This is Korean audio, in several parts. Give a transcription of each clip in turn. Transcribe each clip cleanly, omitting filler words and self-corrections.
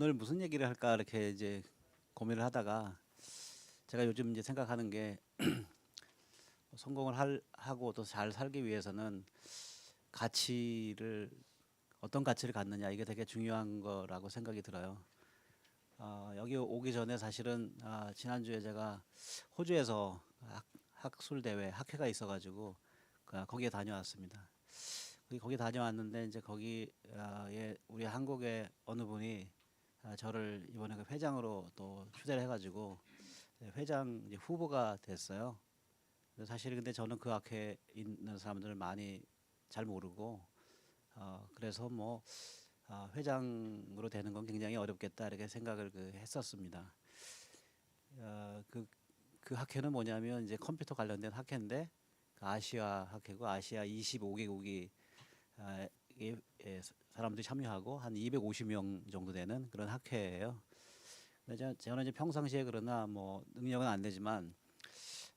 오늘 무슨 얘기를 할까 이렇게 이제 고민을 하다가 제가 요즘 이제 생각하는 게 성공을 하고 또 잘 살기 위해서는 가치를 어떤 가치를 갖느냐 이게 되게 중요한 거라고 생각이 들어요. 여기 오기 전에 사실은 지난주에 제가 호주에서 학술 대회 학회가 있어가지고 거기에 다녀왔습니다. 거기 다녀왔는데 이제 거기에 우리 한국의 어느 분이 저를 이번에 그 회장으로 또 추대를 해가지고 회장 이제 후보가 됐어요. 사실 근데 저는 그 학회에 있는 사람들을 많이 잘 모르고 그래서 뭐 회장으로 되는 건 굉장히 어렵겠다 이렇게 생각을 했었습니다. 그 학회는 뭐냐면 이제 컴퓨터 관련된 학회인데 그 아시아 학회고 아시아 25개국이 사람들이 참여하고 한 250명 정도 되는 그런 학회예요. 근데 저는 이제 평상시에 그러나 뭐 능력은 안 되지만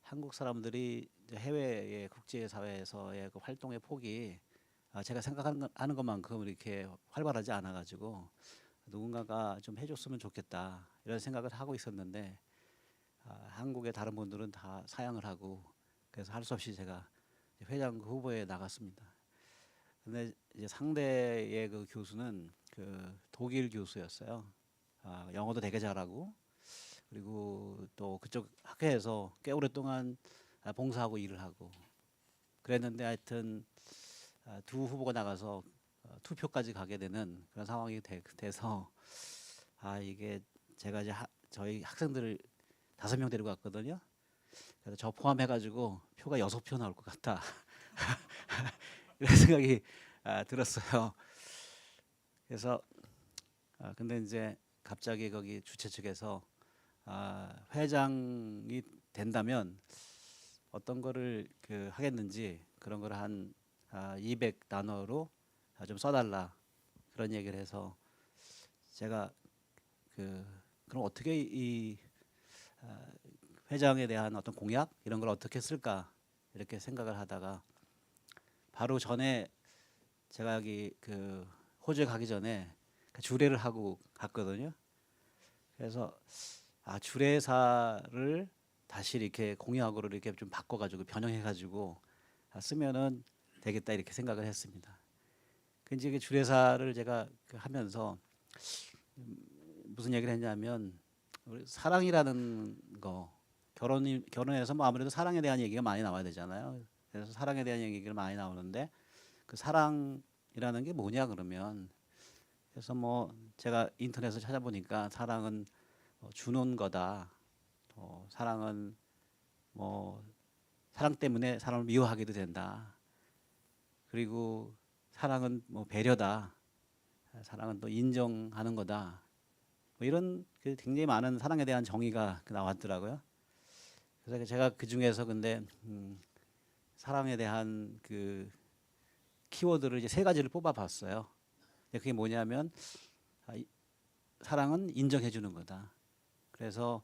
한국 사람들이 이제 해외의 국제 사회에서의 그 활동의 폭이 제가 생각하는 것만큼 이렇게 활발하지 않아 가지고 누군가가 좀 해줬으면 좋겠다 이런 생각을 하고 있었는데 한국의 다른 분들은 다 사양을 하고 그래서 할 수 없이 제가 회장 후보에 나갔습니다. 근데 이제 상대의 그 교수는 그 독일 교수였어요. 영어도 되게 잘하고 그리고 또 그쪽 학회에서 꽤 오랫동안 봉사하고 일을 하고 그랬는데 하여튼 두 후보가 나가서 투표까지 가게 되는 그런 상황이 돼서 이게 제가 이제 저희 학생들을 5명 데리고 갔거든요. 그래서 저 포함해가지고 표가 6표 나올 것 같다 이런 생각이 들었어요. 그래서 근데 이제 갑자기 거기 주최 측에서 회장이 된다면 어떤 거를 하겠는지 그런 걸 한 200단어로 좀 써달라 그런 얘기를 해서 제가 그럼 어떻게 이 회장에 대한 어떤 공약 이런 걸 어떻게 쓸까 이렇게 생각을 하다가 바로 전에 제가 여기 호주에 가기 전에 주례를 하고 갔거든요. 그래서 주례사를 다시 이렇게 공약으로 이렇게 좀 바꿔가지고 변형해가지고 쓰면은 되겠다 이렇게 생각을 했습니다. 그 이제 주례사를 제가 하면서 무슨 얘기를 했냐면 우리 사랑이라는 거 결혼해서 뭐 아무래도 사랑에 대한 얘기가 많이 나와야 되잖아요. 그래서 사랑에 대한 얘기가 많이 나오는데 그 사랑이라는 게 뭐냐 그러면 그래서 뭐 제가 인터넷을 찾아보니까 사랑은 주는 거다. 사랑은 뭐 사랑 때문에 사람을 미워하기도 된다. 그리고 사랑은 뭐 배려다. 사랑은 또 인정하는 거다. 뭐 이런 굉장히 많은 사랑에 대한 정의가 나왔더라고요. 그래서 제가 그 중에서 근데 사랑에 대한 키워드를 이제 3가지를 뽑아봤어요. 그게 뭐냐면 사랑은 인정해 주는 거다. 그래서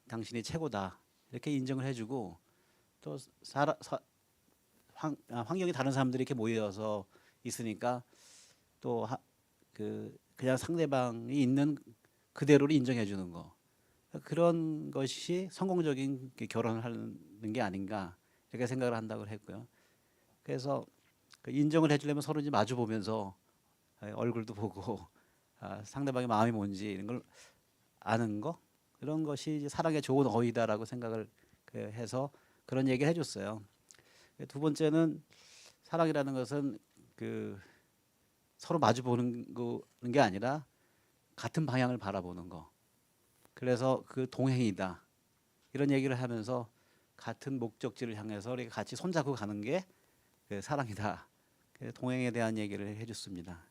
당신이 최고다 이렇게 인정을 해주고 또 환경이 다른 사람들이 이렇게 모여서 있으니까 또 그냥 상대방이 있는 그대로를 인정해 주는 거 그런 것이 성공적인 결혼을 하는 게 아닌가 이렇게 생각을 한다고 했고요. 그래서 인정을 해주려면 서로 이제 마주 보면서 얼굴도 보고 상대방의 마음이 뭔지 이런 걸 아는 거 이런 것이 이제 사랑의 좋은 어휘다라고 생각을 해서 그런 얘기를 해줬어요. 두 번째는 사랑이라는 것은 서로 마주 보는 게 아니라 같은 방향을 바라보는 거. 그래서 동행이다. 이런 얘기를 하면서 같은 목적지를 향해서 우리가 같이 손잡고 가는 게 사랑이다. 동행에 대한 얘기를 해줬습니다.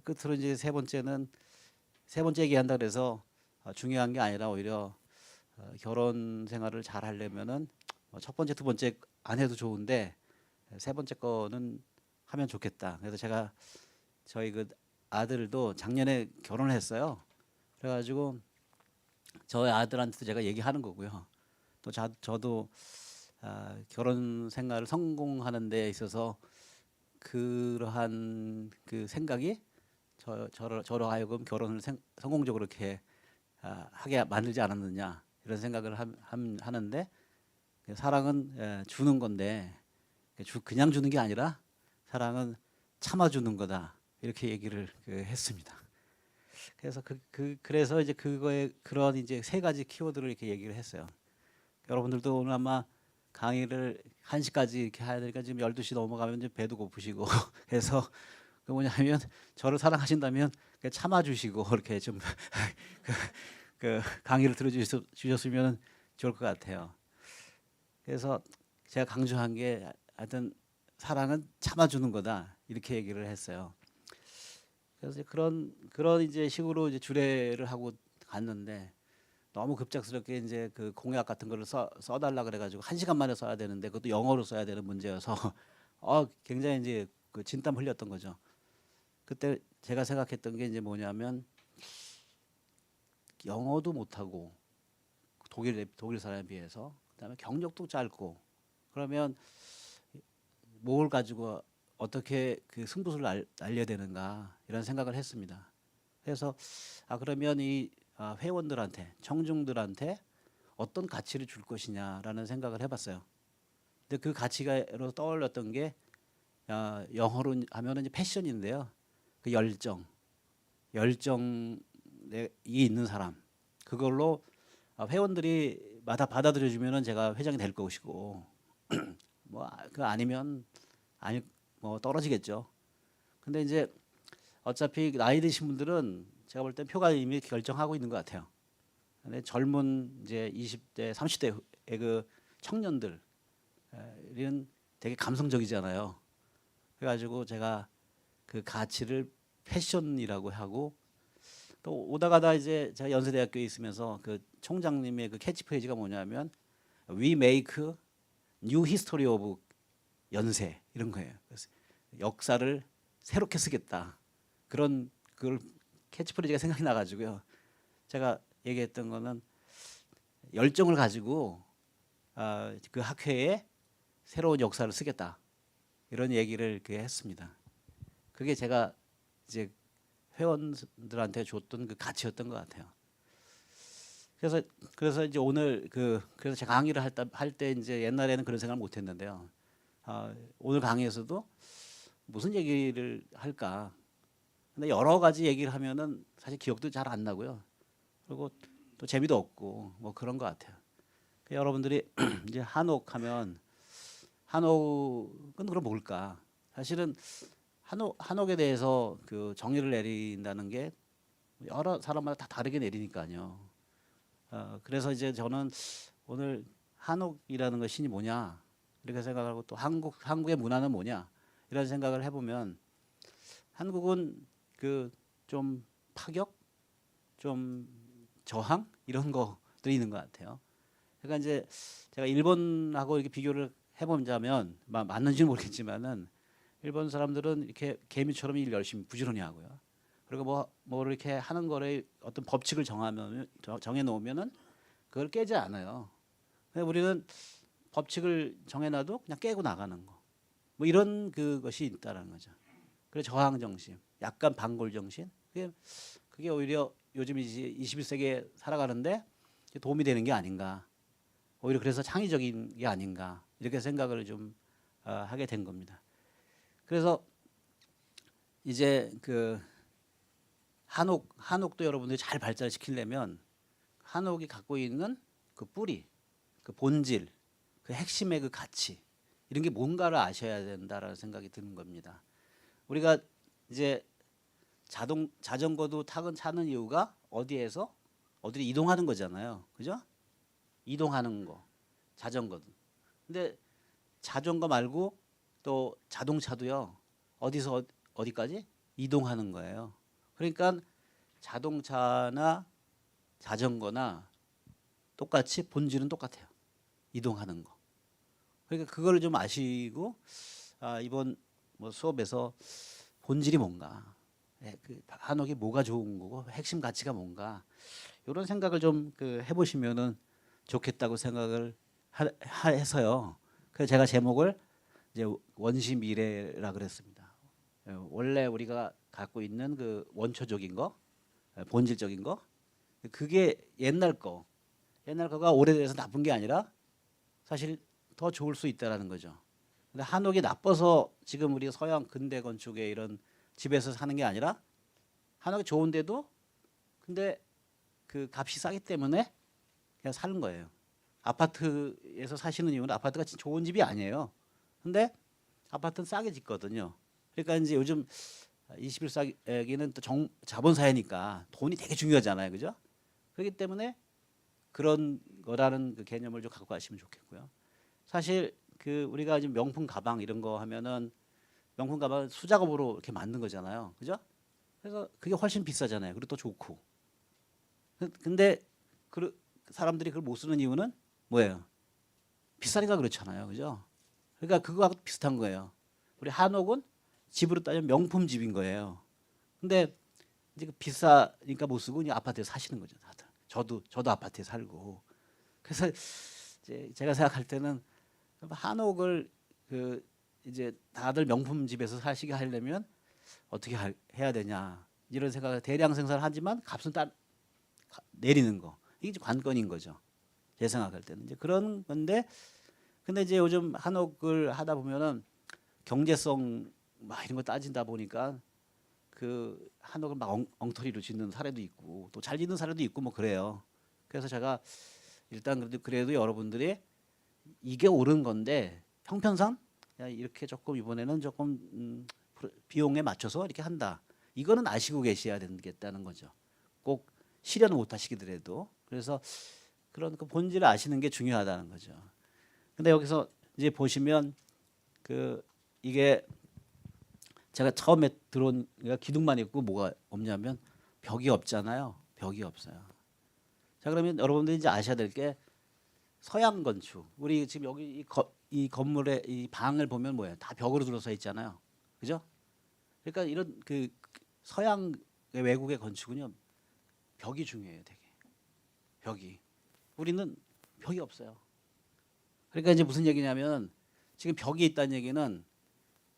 끝으로 이제 세 번째 얘기한다 그래서 중요한 게 아니라 오히려 결혼 생활을 잘 하려면은 첫 번째, 두 번째 안 해도 좋은데 세 번째 거는 하면 좋겠다. 그래서 제가 저희 아들도 작년에 결혼을 했어요. 그래가지고 저희 아들한테도 제가 얘기하는 거고요. 또 저도 결혼 생활을 성공하는 데 있어서 그러한 생각이 저로 하여금 결혼을 성공적으로 이렇게 하게 만들지 않았느냐 이런 생각을 하는데 사랑은 주는 건데 그냥 주는 게 아니라 사랑은 참아주는 거다 이렇게 얘기를 했습니다. 그래서 그래서 이제 그거에 그런 이제 세 가지 키워드를 이렇게 얘기를 했어요. 여러분들도 오늘 아마 강의를 1시까지 이렇게 해야 되니까 지금 12시 넘어가면 이제 배도 고프시고 그래서 그 뭐냐면 저를 사랑하신다면 참아주시고 이렇게 좀 그 강의를 들어주셨으면 좋을 것 같아요. 그래서 제가 강조한 게 하여튼 사랑은 참아주는 거다 이렇게 얘기를 했어요. 그래서 그런 이제 식으로 이제 주례를 하고 갔는데 너무 급작스럽게 이제 그 공약 같은 거를 써달라 그래가지고 1시간 만에 써야 되는데 그것도 영어로 써야 되는 문제여서 굉장히 이제 그 진땀 흘렸던 거죠. 그때 제가 생각했던 게 이제 뭐냐면 영어도 못하고 독일 사람에 비해서 그다음에 경력도 짧고 그러면 뭘 가지고 어떻게 그 승부수를 날려야 되는가 이런 생각을 했습니다. 그래서 그러면 이 회원들한테 청중들한테 어떤 가치를 줄 것이냐라는 생각을 해봤어요. 근데 그 가치가로 떠올렸던 게 영어로 하면은 이제 패션인데요. 그 열정이 있는 사람 그걸로 회원들이 마다 받아들여주면은 제가 회장이 될 것이고 뭐 그 아니면 뭐 떨어지겠죠. 근데 이제 어차피 나이 드신 분들은 제가 볼 땐 표가 이미 결정하고 있는 것 같아요. 근데 젊은 이제 20대, 30대의 그 청년들은 되게 감성적이잖아요. 그래가지고 제가 그 가치를 패션이라고 하고 또 오다 가다 이제 제가 연세대학교에 있으면서 그 총장님의 그 캐치프레이즈가 뭐냐면 We make new history of 연세 이런 거예요. 그래서 역사를 새롭게 쓰겠다. 그걸 캐치프레이즈가 생각이 나가지고요. 제가 얘기했던 거는 열정을 가지고 그 학회에 새로운 역사를 쓰겠다. 이런 얘기를 했습니다. 그게 제가 이제 회원들한테 줬던 그 가치였던 것 같아요. 그래서 이제 오늘 그래서 제가 강의를 할 때 이제 옛날에는 그런 생각을 못 했는데요. 오늘 강의에서도 무슨 얘기를 할까? 근데 여러 가지 얘기를 하면은 사실 기억도 잘 안 나고요. 그리고 또 재미도 없고 뭐 그런 것 같아요. 여러분들이 이제 한옥하면 한옥은 그럼 뭘까? 사실은 한옥에 대해서 그 정의를 내린다는 게 여러 사람마다 다 다르게 내리니까요. 그래서 이제 저는 오늘 한옥이라는 것이 뭐냐 이렇게 생각하고 또 한국의 문화는 뭐냐 이런 생각을 해보면 한국은 그 좀 파격, 좀 저항 이런 것들이 있는 것 같아요. 그러니까 이제 제가 일본하고 이렇게 비교를 해보자면 맞는지는 모르겠지만은 일본 사람들은 이렇게 개미처럼 일 열심히 부지런히 하고요. 그리고 뭐 이렇게 하는 거를 어떤 법칙을 정해 놓으면은 그걸 깨지 않아요. 근데 우리는 법칙을 정해놔도 그냥 깨고 나가는 거. 뭐 이런 그것이 있다라는 거죠. 그래서 저항 정신, 약간 반골 정신. 그게 오히려 요즘 이제 21세기에 살아가는데 도움이 되는 게 아닌가. 오히려 그래서 창의적인 게 아닌가. 이렇게 생각을 좀 하게 된 겁니다. 그래서 이제 그 한옥도 여러분들이 잘 발전시키려면 한옥이 갖고 있는 그 뿌리, 그 본질, 그 핵심의 그 가치 이런 게 뭔가를 아셔야 된다라는 생각이 드는 겁니다. 우리가 이제 자전거도 타는 이유가 어디에서 어디로 이동하는 거잖아요. 그죠? 이동하는 거. 자전거도. 근데 자전거 말고 또 자동차도요. 어디서 어디까지 이동하는 거예요. 그러니까 자동차나 자전거나 똑같이 본질은 똑같아요. 이동하는 거. 그러니까 그거를 좀 아시고 이번 뭐 수업에서 본질이 뭔가, 그 한옥이 뭐가 좋은 거고 핵심 가치가 뭔가 이런 생각을 좀 해보시면은 좋겠다고 생각을 해서요. 그래서 제가 제목을 이제 원시 미래라 그랬습니다. 원래 우리가 갖고 있는 그 원초적인 거, 본질적인 거, 그게 옛날 거가 오래돼서 나쁜 게 아니라 사실 더 좋을 수 있다라는 거죠. 근데 한옥이 나빠서 지금 우리 서양 근대 건축의 이런 집에서 사는 게 아니라 한옥이 좋은데도 근데 그 값이 싸기 때문에 그냥 사는 거예요. 아파트에서 사시는 이유는 아파트가 진짜 좋은 집이 아니에요. 근데 아파트는 싸게 짓거든요. 그러니까 이제 요즘 21세기는 또 자본 사회니까 돈이 되게 중요하잖아요. 그죠? 그렇기 때문에 그런 거라는 그 개념을 좀 갖고 가시면 좋겠고요. 사실 그 우리가 지금 명품 가방 이런 거 하면은 명품 가방 수작업으로 이렇게 만든 거잖아요. 그죠? 그래서 그게 훨씬 비싸잖아요. 그리고 또 좋고. 근데 그 사람들이 그걸 못 쓰는 이유는 뭐예요? 비싸니까 그렇잖아요. 그죠? 그러니까 그거하고 비슷한 거예요. 우리 한옥은 집으로 따지면 명품 집인 거예요. 근데 이제 비싸니까 못 쓰고 그냥 아파트에 사시는 거죠, 다들. 저도 아파트에 살고. 그래서 이제 제가 생각할 때는 한옥을 그 이제 다들 명품 집에서 사시게 하려면 어떻게 해야 되냐 이런 생각을 대량 생산을 하지만 값은 내리는 거 이게 이제 관건인 거죠. 제 생각할 때는 이제 그런 건데 근데 이제 요즘 한옥을 하다 보면은 경제성 막 이런 거 따진다 보니까 그 한옥을 막 엉터리로 짓는 사례도 있고 또 잘 짓는 사례도 있고 뭐 그래요. 그래서 제가 일단 그래도 여러분들이 이게 옳은 건데 형편상 이렇게 조금 이번에는 조금 비용에 맞춰서 이렇게 한다. 이거는 아시고 계셔야 되겠다는 거죠. 꼭 실현을 못 하시더라도 그래서 그런 그 본질을 아시는 게 중요하다는 거죠. 근데 여기서 이제 보시면 그 이게 제가 처음에 들어온 기둥만 있고 뭐가 없냐면 벽이 없잖아요. 벽이 없어요. 자 그러면 여러분들이 이제 아셔야 될 게 서양 건축. 우리 지금 여기 이 건물의 이 방을 보면 뭐예요? 다 벽으로 둘러싸여 있잖아요. 그죠? 그러니까 이런 그 서양 외국의 건축은요. 벽이 중요해요, 되게. 벽이. 우리는 벽이 없어요. 그러니까 이제 무슨 얘기냐면 지금 벽이 있다는 얘기는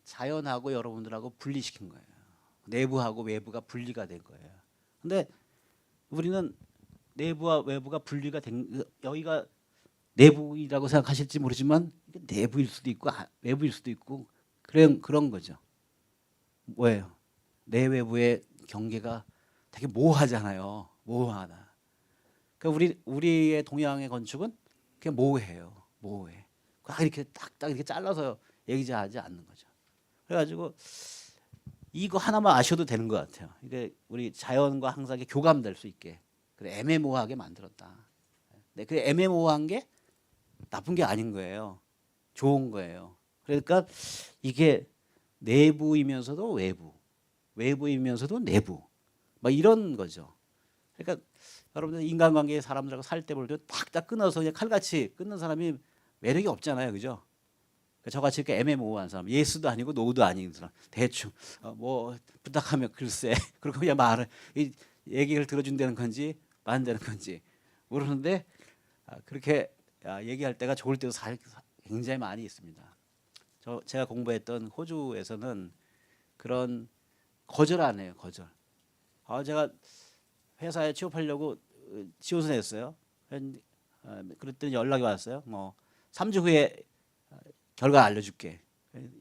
자연하고 여러분들하고 분리시킨 거예요. 내부하고 외부가 분리가 된 거예요. 근데 우리는 내부와 외부가 분리가 된 여기가 내부이라고 생각하실지 모르지만 내부일 수도 있고 외부일 수도 있고 그런 거죠. 뭐예요? 내외부의 경계가 되게 모호하잖아요. 모호하다. 그러니까 우리의 동양의 건축은 그냥 모호해요. 모호해. 딱 이렇게 딱딱 이렇게 잘라서 얘기하지 않는 거죠. 그래가지고 이거 하나만 아셔도 되는 것 같아요. 이게 우리 자연과 항상 교감될 수 있게 그래 애매모호하게 만들었다. 네, 그 애매모호한 게 나쁜 게 아닌 거예요. 좋은 거예요. 그러니까 이게 내부이면서도 외부이면서도 내부, 막 이런 거죠. 그러니까 여러분들 인간관계에 사람들하고 살 때 볼 때 탁탁 끊어서 그냥 칼같이 끊는 사람이 매력이 없잖아요, 그죠? 저같이 이렇게 애매모호한 사람, 예스도 아니고 노도 아닌 사람, 대충 뭐 부탁하면 글쎄, 그리고 그냥 말을 이 얘기를 들어준다는 건지 만다는 건지 모르는데 그렇게 얘기할 때가 좋을 때도 굉장히 많이 있습니다. 제가 공부했던 호주에서는 그런 거절 안 해요, 거절. 제가 회사에 취업하려고 지원서 냈어요. 그랬더니 연락이 왔어요. 뭐 3주 후에 결과 알려줄게.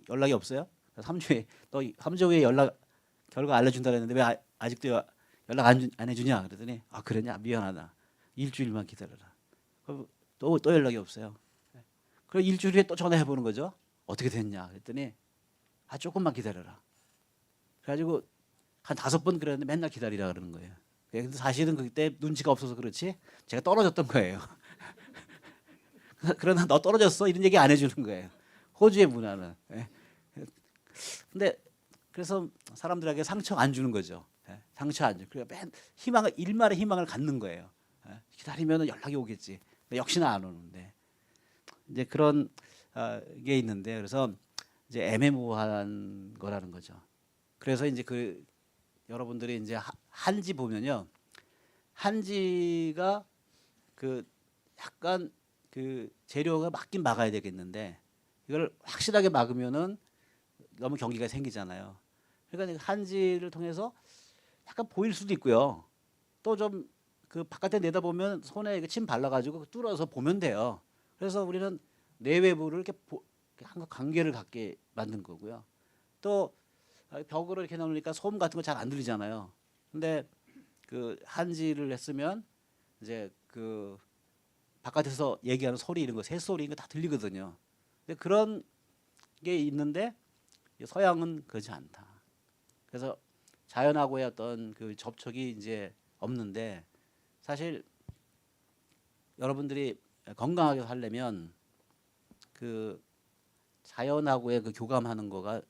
연락이 없어요. 3주 후에 너 3주 후에 결과 알려준다 그랬는데 왜 아직도 연락 안 해주냐 그랬더니 그러냐 미안하다. 일주일만 기다려라. 또 연락이 없어요. 그럼 일주일 후에 또 전화해 보는 거죠. 어떻게 됐냐 그랬더니 조금만 기다려라. 그래가지고 한 5번 그랬는데 맨날 기다리라 그러는 거예요. 근데 사실은 그때 눈치가 없어서 그렇지 제가 떨어졌던 거예요. 그러나 너 떨어졌어 이런 얘기 안 해주는 거예요. 호주의 문화는. 근데 그래서 사람들에게 상처 안 주는 거죠. 상처 안 줘. 그러니까 일말의 희망을 갖는 거예요. 기다리면 연락이 오겠지. 역시나 안 오는데 이제 그런 게 있는데 그래서 이제 애매모호한 거라는 거죠. 그래서 이제 여러분들이 이제 한지 보면요, 한지가 그 약간 그 재료가 막긴 막아야 되겠는데 이걸 확실하게 막으면은 너무 경기가 생기잖아요. 그러니까 한지를 통해서 약간 보일 수도 있고요. 또 좀 그 바깥에 내다보면 손에 이거 침 발라가지고 뚫어서 보면 돼요. 그래서 우리는 내외부를 이렇게 한과 관계를 갖게 만든 거고요. 또 벽으로 이렇게 놓으니까 소음 같은 거 잘 안 들리잖아요. 근데 그 한지를 했으면 이제 그 바깥에서 얘기하는 소리 이런 거 새소리 이거 다 들리거든요. 근데 그런 게 있는데 서양은 그렇지 않다. 그래서 자연하고의 어떤 그 접촉이 이제 없는데 사실 여러분들이 건강하게 살려면 그 자연하고의 그 교감하는 거가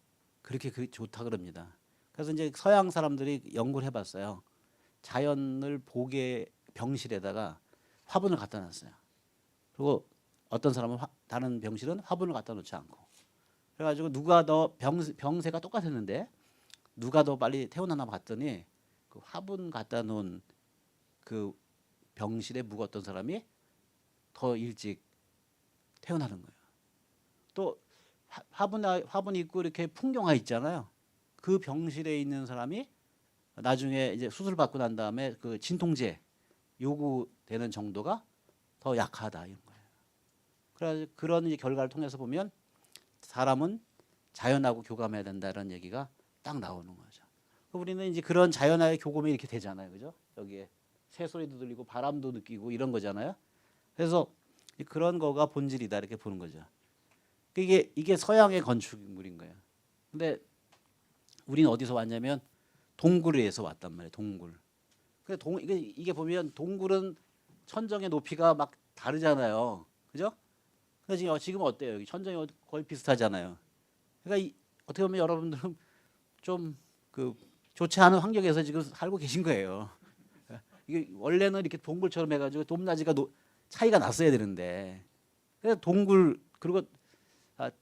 그렇게 좋다 그럽니다. 그래서 이제 서양 사람들이 연구를 해봤어요. 자연을 보게 병실에다가 화분을 갖다 놨어요. 그리고 어떤 사람은 다른 병실은 화분을 갖다 놓지 않고 그래가지고 누가 더 병세가 똑같았는데 누가 더 빨리 태어나나 봤더니 그 화분 갖다 놓은 그 병실에 묵었던 사람이 더 일찍 태어나는 거예요. 또 화분 있고 이렇게 풍경화 있잖아요. 그 병실에 있는 사람이 나중에 이제 수술 받고 난 다음에 그 진통제 요구되는 정도가 더 약하다 이런 거예요. 그래서 그런 이제 결과를 통해서 보면 사람은 자연하고 교감해야 된다는 얘기가 딱 나오는 거죠. 우리는 이제 그런 자연하고의 교감이 이렇게 되잖아요, 그죠? 여기에 새소리도 들리고 바람도 느끼고 이런 거잖아요. 그래서 그런 거가 본질이다 이렇게 보는 거죠. 이게 서양의 건축물인 거예요. 근데 우리는 어디서 왔냐면 동굴에서 왔단 말이에요. 동굴. 이게 보면 동굴은 천정의 높이가 막 다르잖아요. 그죠? 근데 지금 어때요? 여기 천정이 거의 비슷하잖아요. 그러니까 어떻게 보면 여러분들은 좀 그 좋지 않은 환경에서 지금 살고 계신 거예요. 이게 원래는 이렇게 동굴처럼 해가지고 높낮이가 차이가 났어야 되는데 그래서 그리고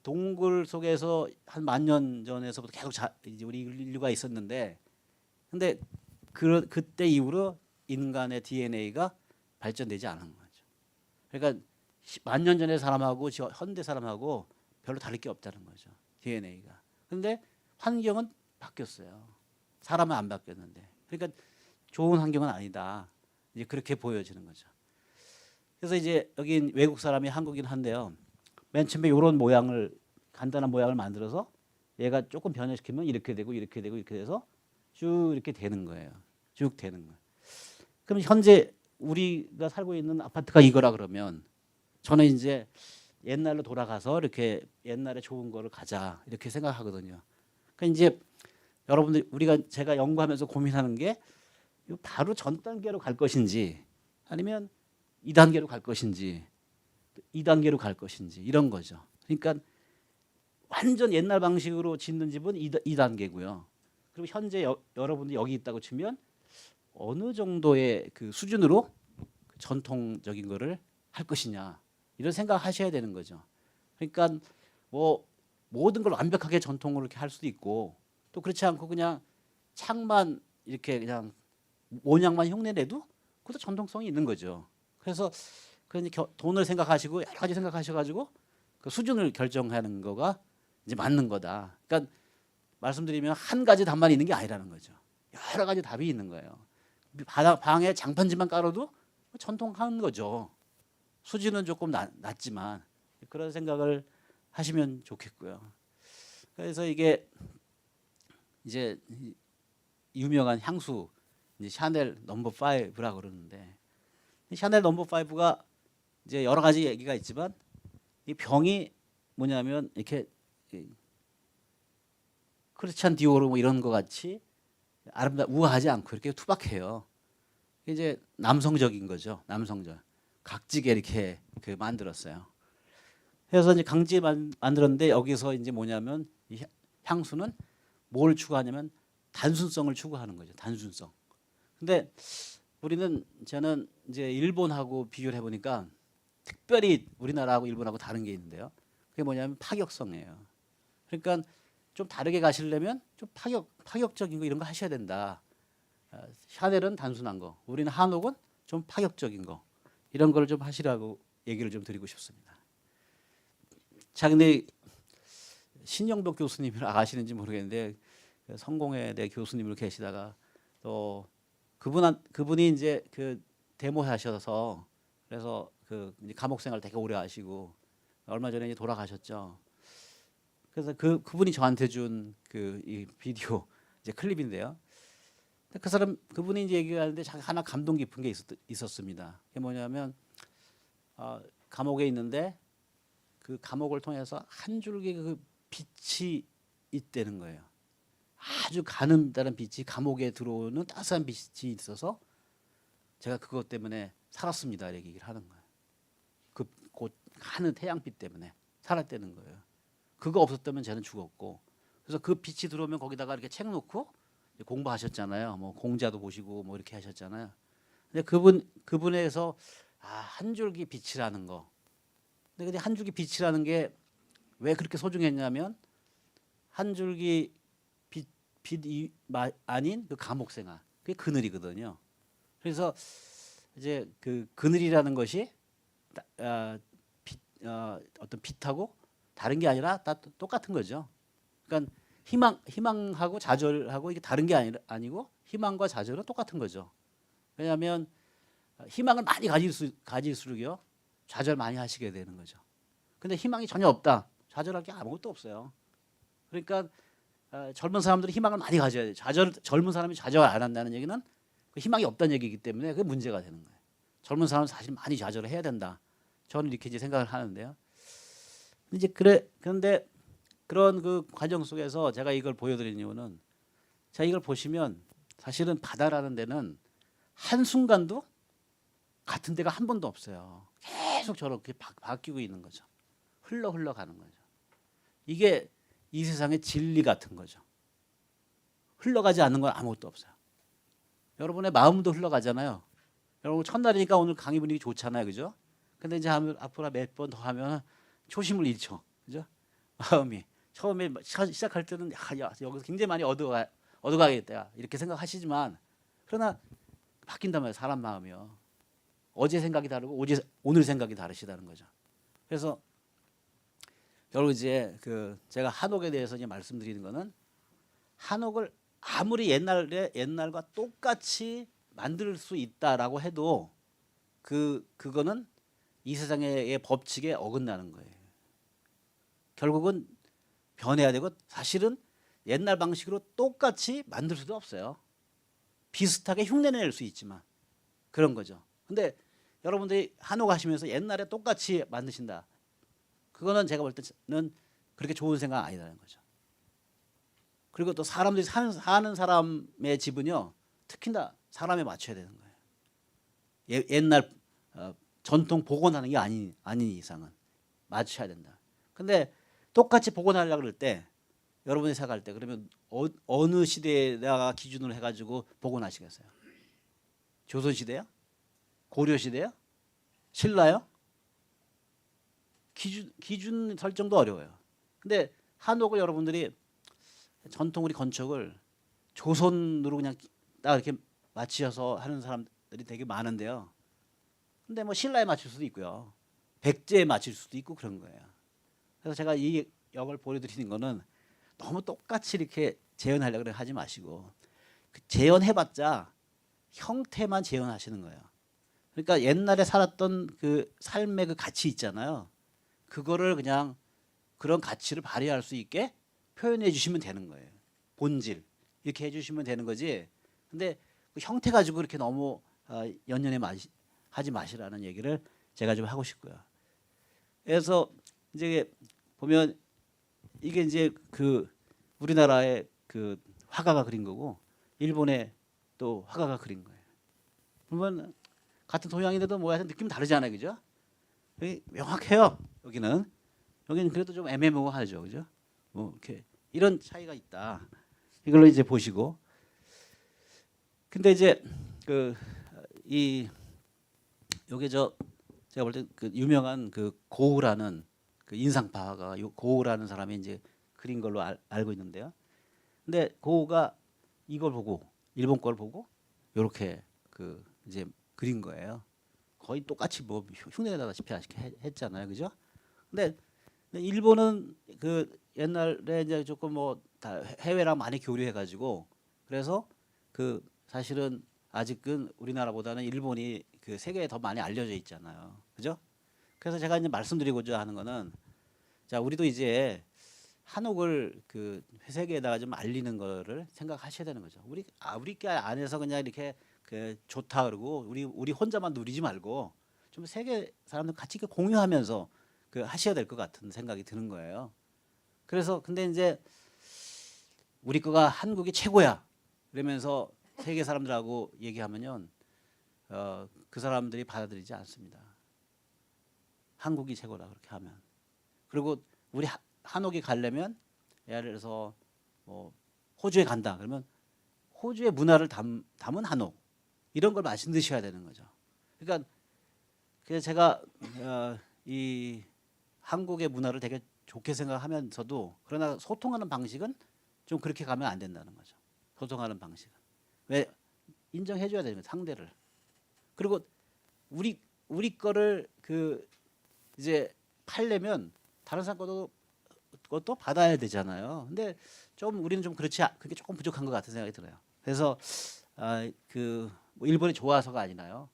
동굴 속에서 한 10,000년 전에서부터 계속 이제 우리 인류가 있었는데 근데 그때 이후로 인간의 DNA가 발전되지 않은 거죠. 그러니까 10,000년 전의 사람하고 현대 사람하고 별로 다를 게 없다는 거죠. DNA가. 근데 환경은 바뀌었어요. 사람은 안 바뀌었는데. 그러니까 좋은 환경은 아니다. 이제 그렇게 보여지는 거죠. 그래서 이제 여기 외국 사람이 한국인 한데요. 맨 처음에 이런 간단한 모양을 만들어서 얘가 조금 변형시키면 이렇게 되고 이렇게 되고 이렇게 돼서 쭉 이렇게 되는 거예요. 쭉 되는 거예요. 그럼 현재 우리가 살고 있는 아파트가 이거라 그러면 저는 이제 옛날로 돌아가서 이렇게 옛날에 좋은 거를 가자 이렇게 생각하거든요. 그러니까 이제 여러분들 제가 연구하면서 고민하는 게 바로 전 단계로 갈 것인지 아니면 2단계로 갈 것인지 2단계로 갈 것인지 이런 거죠. 그러니까 완전 옛날 방식으로 짓는 집은 2단계고요. 그리고 현재 여러분들이 여기 있다고 치면 어느 정도의 그 수준으로 전통적인 거를 할 것이냐 이런 생각하셔야 되는 거죠. 그러니까 뭐 모든 걸 완벽하게 전통으로 이렇게 할 수도 있고 또 그렇지 않고 그냥 창만 이렇게 그냥 모양만 흉내내도 그것도 전통성이 있는 거죠. 그래서 돈을 생각하시고 여러 가지 생각하셔가지고 그 수준을 결정하는 거가 이제 맞는 거다. 그러니까 말씀드리면 한 가지 답만 있는 게 아니라는 거죠. 여러 가지 답이 있는 거예요. 방에 장판지만 깔아도 전통한 거죠. 수준은 조금 낮지만 그런 생각을 하시면 좋겠고요. 그래서 이게 이제 유명한 향수 이제 샤넬 넘버 5라 그러는데 샤넬 넘버 5가 이제 여러 가지 얘기가 있지만 이 병이 뭐냐면 이렇게 크리스찬 디오르 뭐 이런 거 같이 우아하지 않고 이렇게 투박해요. 이제 남성적인 거죠. 남성적. 각지게 이렇게 만들었어요. 그래서 이제 강지게 만들었는데 여기서 이제 뭐냐면 이 향수는 뭘 추구하냐면 단순성을 추구하는 거죠. 단순성. 근데 저는 이제 일본하고 비교를 해보니까 특별히 우리나라하고 일본하고 다른 게 있는데요. 그게 뭐냐면 파격성이에요. 그러니까 좀 다르게 가시려면 좀 파격적인 거 이런 거 하셔야 된다. 샤넬은 단순한 거, 우리는 한옥은 좀 파격적인 거 이런 걸 좀 하시라고 얘기를 좀 드리고 싶습니다. 자, 근데 신영복 교수님을 아시는지 모르겠는데 그 성공회대 교수님으로 계시다가 또 그분이 이제 그 데모하셔서 그래서 그 이제 감옥 생활 되게 오래 하시고 얼마 전에 이제 돌아가셨죠. 그래서 그분이 저한테 준 그 이 비디오 이제 클립인데요. 그분이 이제 얘기하는데 하나 감동 깊은 게 있었습니다. 그게 뭐냐면 감옥에 있는데 그 감옥을 통해서 한 줄기 그 빛이 있다는 거예요. 아주 가늠다른 빛이 감옥에 들어오는 따스한 빛이 있어서 제가 그것 때문에 살았습니다. 이렇게 얘기를 하는 거예요. 그 곧 하는 태양빛 때문에 살았다는 거예요. 그거 없었다면 저는 죽었고, 그래서 그 빛이 들어오면 거기다가 이렇게 책 놓고 공부하셨잖아요. 뭐 공자도 보시고 뭐 이렇게 하셨잖아요. 근데 그분에서 한 줄기 빛이라는 거. 근데 한 줄기 빛이라는 게 왜 그렇게 소중했냐면 한 줄기 빛이 아닌 그 감옥 생활. 그게 그늘이거든요. 그래서 이제 그 그늘이라는 것이 어떤 빛하고 다른 게 아니라 다 똑같은 거죠. 그러니까 희망하고 좌절하고 이게 다른 게 아니고 희망과 좌절은 똑같은 거죠. 왜냐하면 희망을 많이 가질수록요 좌절 많이 하시게 되는 거죠. 근데 희망이 전혀 없다. 좌절할 게 아무것도 없어요. 그러니까 젊은 사람들이 희망을 많이 가져야 돼요. 젊은 사람이 좌절 안 한다는 얘기는 그 희망이 없다는 얘기이기 때문에 그게 문제가 되는 거예요. 젊은 사람은 사실 많이 좌절을 해야 된다. 저는 이렇게 이제 생각을 하는데요. 이제 그런데 그런 그 과정 속에서 제가 이걸 보여드리는 이유는 자 이걸 보시면 사실은 바다라는 데는 한 순간도 같은 데가 한 번도 없어요. 계속 저렇게 바뀌고 있는 거죠. 흘러가는 거죠. 이게 이 세상의 진리 같은 거죠. 흘러가지 않는 건 아무것도 없어요. 여러분의 마음도 흘러가잖아요. 여러분 첫날이니까 오늘 강의 분위기 좋잖아요. 그죠? 근데 이제 앞으로 몇 번 더 하면 초심을 잃죠. 그죠? 마음이. 처음에 시작할 때는 여기서 굉장히 많이 얻어가겠다. 이렇게 생각하시지만 그러나 바뀐단 말이에요. 사람 마음이요. 어제 생각이 다르고 오늘 생각이 다르시다는 거죠. 그래서 여러분 이제 제가 한옥에 대해서 이제 말씀드리는 거는 한옥을 아무리 옛날과 똑같이 만들 수 있다라고 해도 그거는 이 세상의 법칙에 어긋나는 거예요. 결국은 변해야 되고 사실은 옛날 방식으로 똑같이 만들 수도 없어요. 비슷하게 흉내낼 수 있지만 그런 거죠. 근데 여러분들이 한옥 하시면서 옛날에 똑같이 만드신다. 그거는 제가 볼 때는 그렇게 좋은 생각 아니라는 거죠. 그리고 또 사람들이 사는 사람의 집은요. 특히나 사람에 맞춰야 되는 거예요. 옛날 전통 복원하는 게 아닌 이상은 맞춰야 된다. 근데 똑같이 복원하려고 그럴 때 여러분이 생각할 때 그러면 어느 시대에다가 기준으로 해가지고 복원하시겠어요? 조선시대요? 고려시대요? 신라요? 기준 설정도 어려워요. 근데 한옥을 여러분들이 전통 우리 건축을 조선으로 그냥 딱 이렇게 맞추셔서 하는 사람들이 되게 많은데요. 근데 뭐 신라에 맞출 수도 있고요. 백제에 맞출 수도 있고 그런 거예요. 그래서 제가 이 역을 보여드리는 거는 너무 똑같이 이렇게 재현하려고 하지 마시고 재현해봤자 형태만 재현하시는 거예요. 그러니까 옛날에 살았던 그 삶의 그 가치 있잖아요. 그거를 그냥 그런 가치를 발휘할 수 있게 표현해 주시면 되는 거예요. 본질 이렇게 해주시면 되는 거지. 근데 그 형태 가지고 이렇게 너무 연연해 하지 마시라는 얘기를 제가 좀 하고 싶고요. 그래서 이제 보면 이게 이제 우리나라의 화가가 그린 거고 일본의 또 화가가 그린 거예요. 그러면 같은 동양인데도 뭐 하여튼 느낌 다르잖아요, 그죠? 명확해요. 여기는 그래도 좀 애매모호하죠, 그죠? 뭐 이렇게 이런 차이가 있다. 이걸로 이제 보시고. 근데 이제 요게 제가 볼 때 유명한 고우라는 인상파가 고우라는 사람이 이제 그린 걸로 알고 있는데요. 근데 고우가 이걸 보고 일본 걸 보고 이렇게 이제 그린 거예요. 거의 똑같이 뭐 흉내내다시피 했잖아요, 그죠? 근데 일본은 옛날에 이제 조금 뭐 다 해외랑 많이 교류해가지고 그래서 그 사실은 아직은 우리나라보다는 일본이 그 세계에 더 많이 알려져 있잖아요. 그죠? 그래서 제가 이제 말씀드리고자 하는 거는 자 우리도 이제 한옥을 그 세계에다가 좀 알리는 거를 생각하셔야 되는 거죠. 우리께 안에서 그냥 이렇게 그 좋다 그러고 우리 혼자만 누리지 말고 좀 세계 사람들 같이 공유하면서 그 하셔야 될 것 같은 생각이 드는 거예요. 그래서 근데 이제 우리 거가 한국이 최고야 그러면서 세계 사람들하고 얘기하면요, 그 사람들이 받아들이지 않습니다. 한국이 최고다 그렇게 하면. 그리고 우리 한옥에 가려면 예를 들어서 뭐 호주에 간다 그러면 호주의 문화를 담은 한옥 이런 걸 말씀 드셔야 되는 거죠. 그러니까 그래서 제가 이 한국의 문화를 되게 좋게 생각하면서도 그러나 소통하는 방식은 좀 그렇게 가면 안 된다는 거죠. 소통하는 방식은 왜 인정해줘야 되는 거예요, 상대를. 그리고 우리 거를 그 이제 팔려면 다른 사람 것도 받아야 되잖아요. 근데 좀 우리는 좀 그게 조금 부족한 것 같은 생각이 들어요. 그래서 뭐 일본이 좋아서가 아니라요.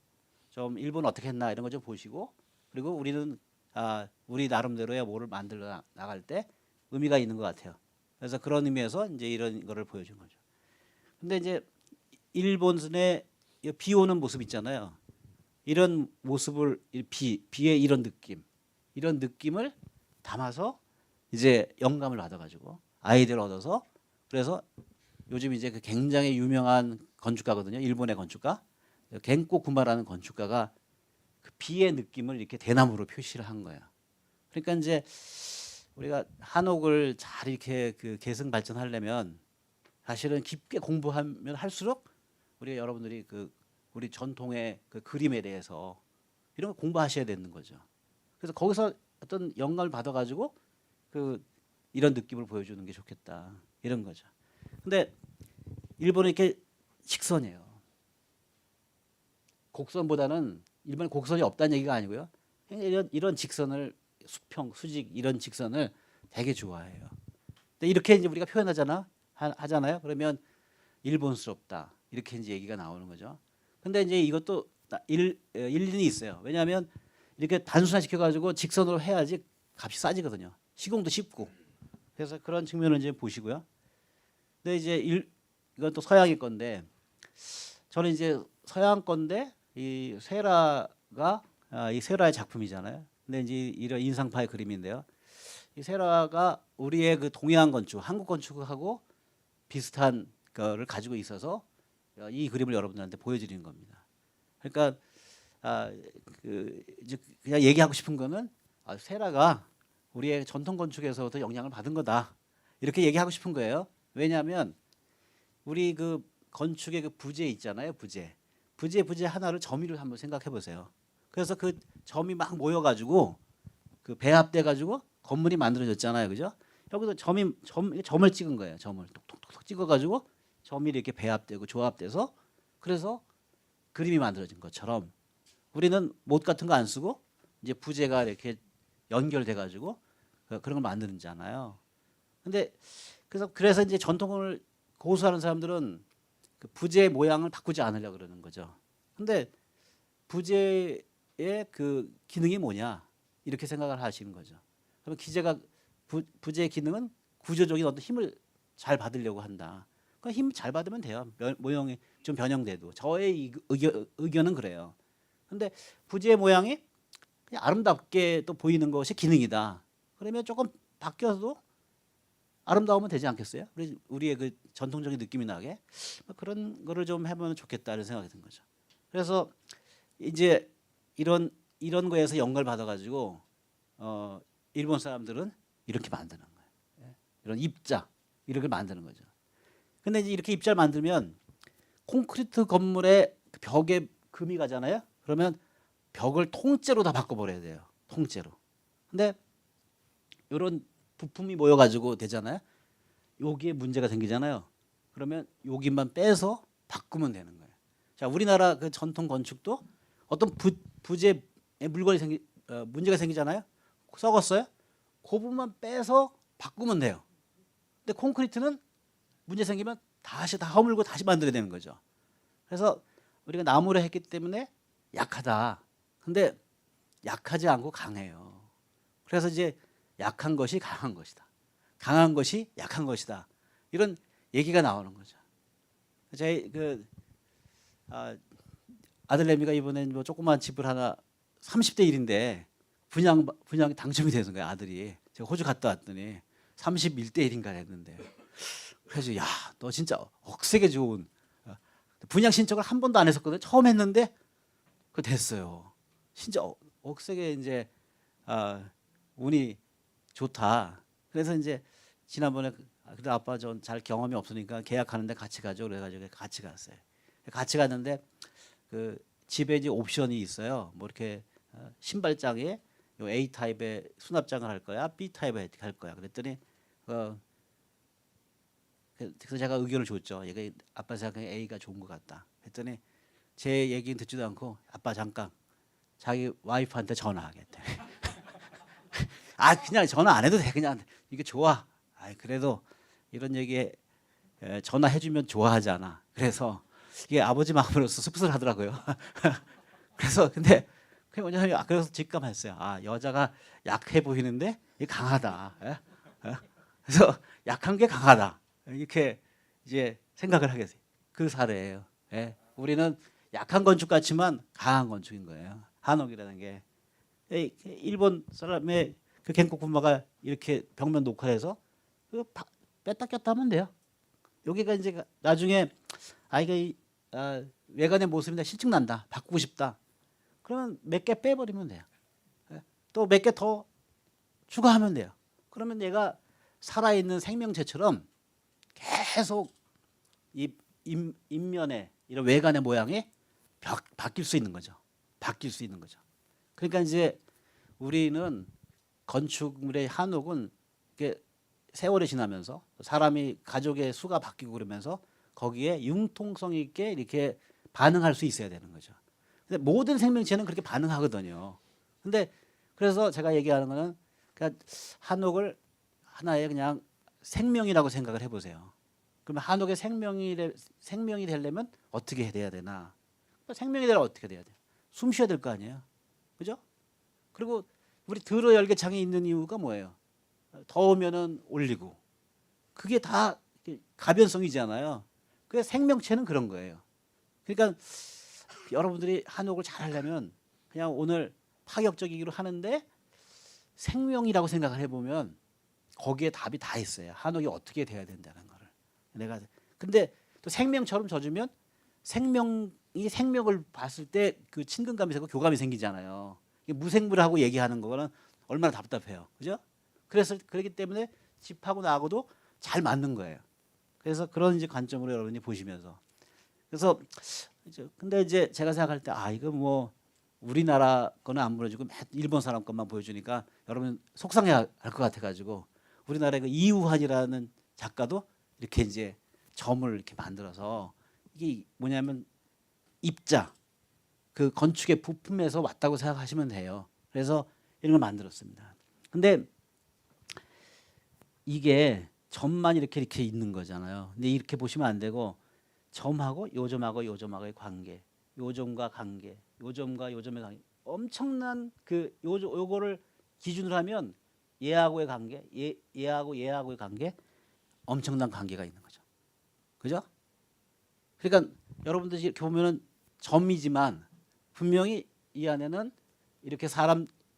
좀 일본 어떻게 했나 이런 거 좀 보시고 그리고 우리는 우리 나름대로의 뭐를 만들어 나갈 때 의미가 있는 것 같아요. 그래서 그런 의미에서 이제 이런 거를 보여준 거죠. 근데 이제 일본의 비 오는 모습 있잖아요. 이런 모습을 비의 이런 느낌을 담아서 이제 영감을 받아가지고 아이디어를 얻어서 그래서 요즘 이제 그 굉장히 유명한 건축가거든요. 일본의 건축가 겐코 구마라는 건축가가 그 비의 느낌을 이렇게 대나무로 표시를 한 거예요. 그러니까 이제 우리가 한옥을 잘 이렇게 그 계승 발전하려면 사실은 깊게 공부하면 할수록 우리가 여러분들이 우리 전통의 그 그림에 대해서 이런 거 공부하셔야 되는 거죠. 그래서 거기서 어떤 영감을 받아가지고 이런 느낌을 보여주는 게 좋겠다 이런 거죠. 근데 일본은 이렇게 직선이에요. 곡선보다는 일본에 곡선이 없다는 얘기가 아니고요. 이런 직선을 수평, 수직 이런 직선을 되게 좋아해요. 근데 이렇게 이제 우리가 하잖아요. 그러면 일본스럽다 이렇게 이제 얘기가 나오는 거죠. 근데 이제 이것도 일리는 있어요. 왜냐하면 이렇게 단순화시켜가지고 직선으로 해야지 값이 싸지거든요. 시공도 쉽고. 그래서 그런 측면을 이제 보시고요. 근데 이제 이건 또 서양의 건데 저는 이제 서양 건데 이 세라가 이 세라의 작품이잖아요. 근데 이제 이런 인상파의 그림인데요. 이 세라가 우리의 그 동양 건축, 한국 건축하고 비슷한 거를 가지고 있어서 이 그림을 여러분들한테 보여드리는 겁니다. 그러니까 이제 그냥 얘기하고 싶은 거는 세라가 우리의 전통 건축에서부터 영향을 받은 거다. 이렇게 얘기하고 싶은 거예요. 왜냐하면 우리 그 건축의 그 부재 있잖아요. 부재 하나를 점위를 한번 생각해 보세요. 그래서 그 점이 막 모여가지고 그 배합돼가지고 건물이 만들어졌잖아요. 그죠? 여기서 점을 찍은 거예요. 점을 톡톡톡 찍어가지고 점이 이렇게 배합되고 조합돼서 그래서 그림이 만들어진 것처럼 우리는 못 같은 거 안 쓰고 이제 부재가 이렇게 연결돼가지고 그런 걸 만드는잖아요. 근데 그래서 이제 전통을 고수하는 사람들은 그 부재 모양을 바꾸지 않으려고 그러는 거죠. 근데 부재의 그 기능이 뭐냐 이렇게 생각을 하시는 거죠. 그럼 부재의 기능은 구조적인 어떤 힘을 잘 받으려고 한다. 그 힘 잘 받으면 돼요. 모형이 좀 변형돼도. 저의 의견은 그래요. 근데 부재의 모양이 그냥 아름답게 또 보이는 것이 기능이다. 그러면 조금 바뀌어도 아름다우면 되지 않겠어요? 우리의 그 전통적인 느낌이 나게 그런 거를 좀 해보면 좋겠다는 생각이 든 거죠. 그래서 이제 이런 거에서 영감을 받아가지고 일본 사람들은 이렇게 만드는 거예요. 이런 입자 이렇게 만드는 거죠. 근데 이제 이렇게 입자를 만들면 콘크리트 건물의 벽에 금이 가잖아요. 그러면 벽을 통째로 다 바꿔버려야 돼요. 통째로. 근데 이런 부품이 모여가지고 되잖아요. 여기에 문제가 생기잖아요. 그러면 여기만 빼서 바꾸면 되는 거예요. 자, 우리나라 그 전통 건축도 어떤 부재 물건이 문제가 생기잖아요. 썩었어요. 그 부분만 빼서 바꾸면 돼요. 근데 콘크리트는 문제 생기면 다시 다 허물고 다시 만들어야 되는 거죠. 그래서 우리가 나무를 했기 때문에 약하다. 근데 약하지 않고 강해요. 그래서 이제 약한 것이 강한 것이다. 강한 것이 약한 것이다. 이런 얘기가 나오는 거죠. 제 아들내미가 이번에 뭐 조그만 집을 하나 30대 1인데 분양 당첨이 되는 거예요, 아들이. 제가 호주 갔다 왔더니 31대 1인가 했는데. 그래서 야, 너 진짜 억세게 좋은 분양 신청을 한 번도 안 했었거든요. 처음 했는데 그 됐어요. 진짜 억세게 이제 운이 좋다. 그래서 이제 지난번에 그래도 아빠 전 잘 경험이 없으니까 계약하는데 같이 가죠. 그래가지고 같이 갔어요. 같이 갔는데 그 집에 이제 옵션이 있어요. 뭐 이렇게 신발장에 요 A 타입의 수납장을 할 거야, B 타입에 할 거야. 그랬더니 그래서 제가 의견을 줬죠. 얘가 아빠 생각에 A가 좋은 것 같다. 했더니 제 얘기는 듣지도 않고 아빠 잠깐 자기 와이프한테 전화하겠대. 그냥 전화 안 해도 돼. 그냥 이게 좋아. 그래도 이런 얘기에 전화해주면 좋아하잖아. 그래서 이게 아버지 마음으로서 씁쓸하더라고요. 그래서 근데 그게 뭐냐면 그래서 직감했어요. 여자가 약해 보이는데 이게 강하다. 그래서 약한 게 강하다. 이렇게 이제 생각을 하게 돼요. 그 사례예요. 우리는 약한 건축 같지만 강한 건축인 거예요. 한옥이라는 게 일본 사람의 그 겐코쿠마가 이렇게 벽면 녹화해서 뺐다 꼈다 하면 돼요. 여기가 이제 나중에 이게 외관의 모습인데 실증 난다, 바꾸고 싶다. 그러면 몇 개 빼버리면 돼요. 또 몇 개 더 추가하면 돼요. 그러면 얘가 살아있는 생명체처럼 계속 이 인면의 이런 외관의 모양이 바뀔 수 있는 거죠. 바뀔 수 있는 거죠. 그러니까 이제 우리는 건축물의 한옥은 이게 세월이 지나면서 사람이 가족의 수가 바뀌고 그러면서 거기에 융통성 있게 이렇게 반응할 수 있어야 되는 거죠. 근데 모든 생명체는 그렇게 반응하거든요. 근데 그래서 제가 얘기하는 거는 그러니까 한옥을 하나의 그냥 생명이라고 생각을 해보세요. 그러면 한옥의 생명이 되려면 어떻게 돼야 되나? 생명이 되려면 어떻게 돼야 돼요? 숨 쉬어야 될 거 아니에요, 그죠? 그리고 우리 들어 열개창이 있는 이유가 뭐예요? 더우면은 올리고 그게 다 가변성이잖아요. 그 생명체는 그런 거예요. 그러니까 여러분들이 한옥을 잘 하려면 그냥 오늘 파격적이기로 하는데 생명이라고 생각을 해보면 거기에 답이 다 있어요. 한옥이 어떻게 돼야 된다는 거를. 근데 또 생명처럼 져주면 생명을 봤을 때 그 친근감이 생기고 교감이 생기잖아요. 무생물하고 얘기하는 거는 얼마나 답답해요. 그죠? 그래서 그렇기 때문에 집하고 나하고도 잘 맞는 거예요. 그래서 그런 이제 관점으로 여러분이 보시면서 그래서 근데 이제 제가 생각할 때 이거 뭐 우리나라 거는 안 보여주고 일본 사람 것만 보여주니까 여러분 속상해 할 것 같아가지고 우리나라의 그 이우환이라는 작가도 이렇게 이제 점을 이렇게 만들어서 이게 뭐냐면 입자 그 건축의 부품에서 왔다고 생각하시면 돼요. 그래서 이런 걸 만들었습니다. 근데 이게 점만 이렇게 있는 거잖아요. 근데 이렇게 보시면 안 되고 점하고 요점하고의 관계, 요점과 관계, 요점과 요점의 관계, 엄청난 요거를 기준으로 하면 얘하고의 관계, 얘하고의 관계, 엄청난 관계가 있는 거죠. 그죠? 그러니까 여러분들이 이렇게 보면은 점이지만 분명히 이 안에는 이렇게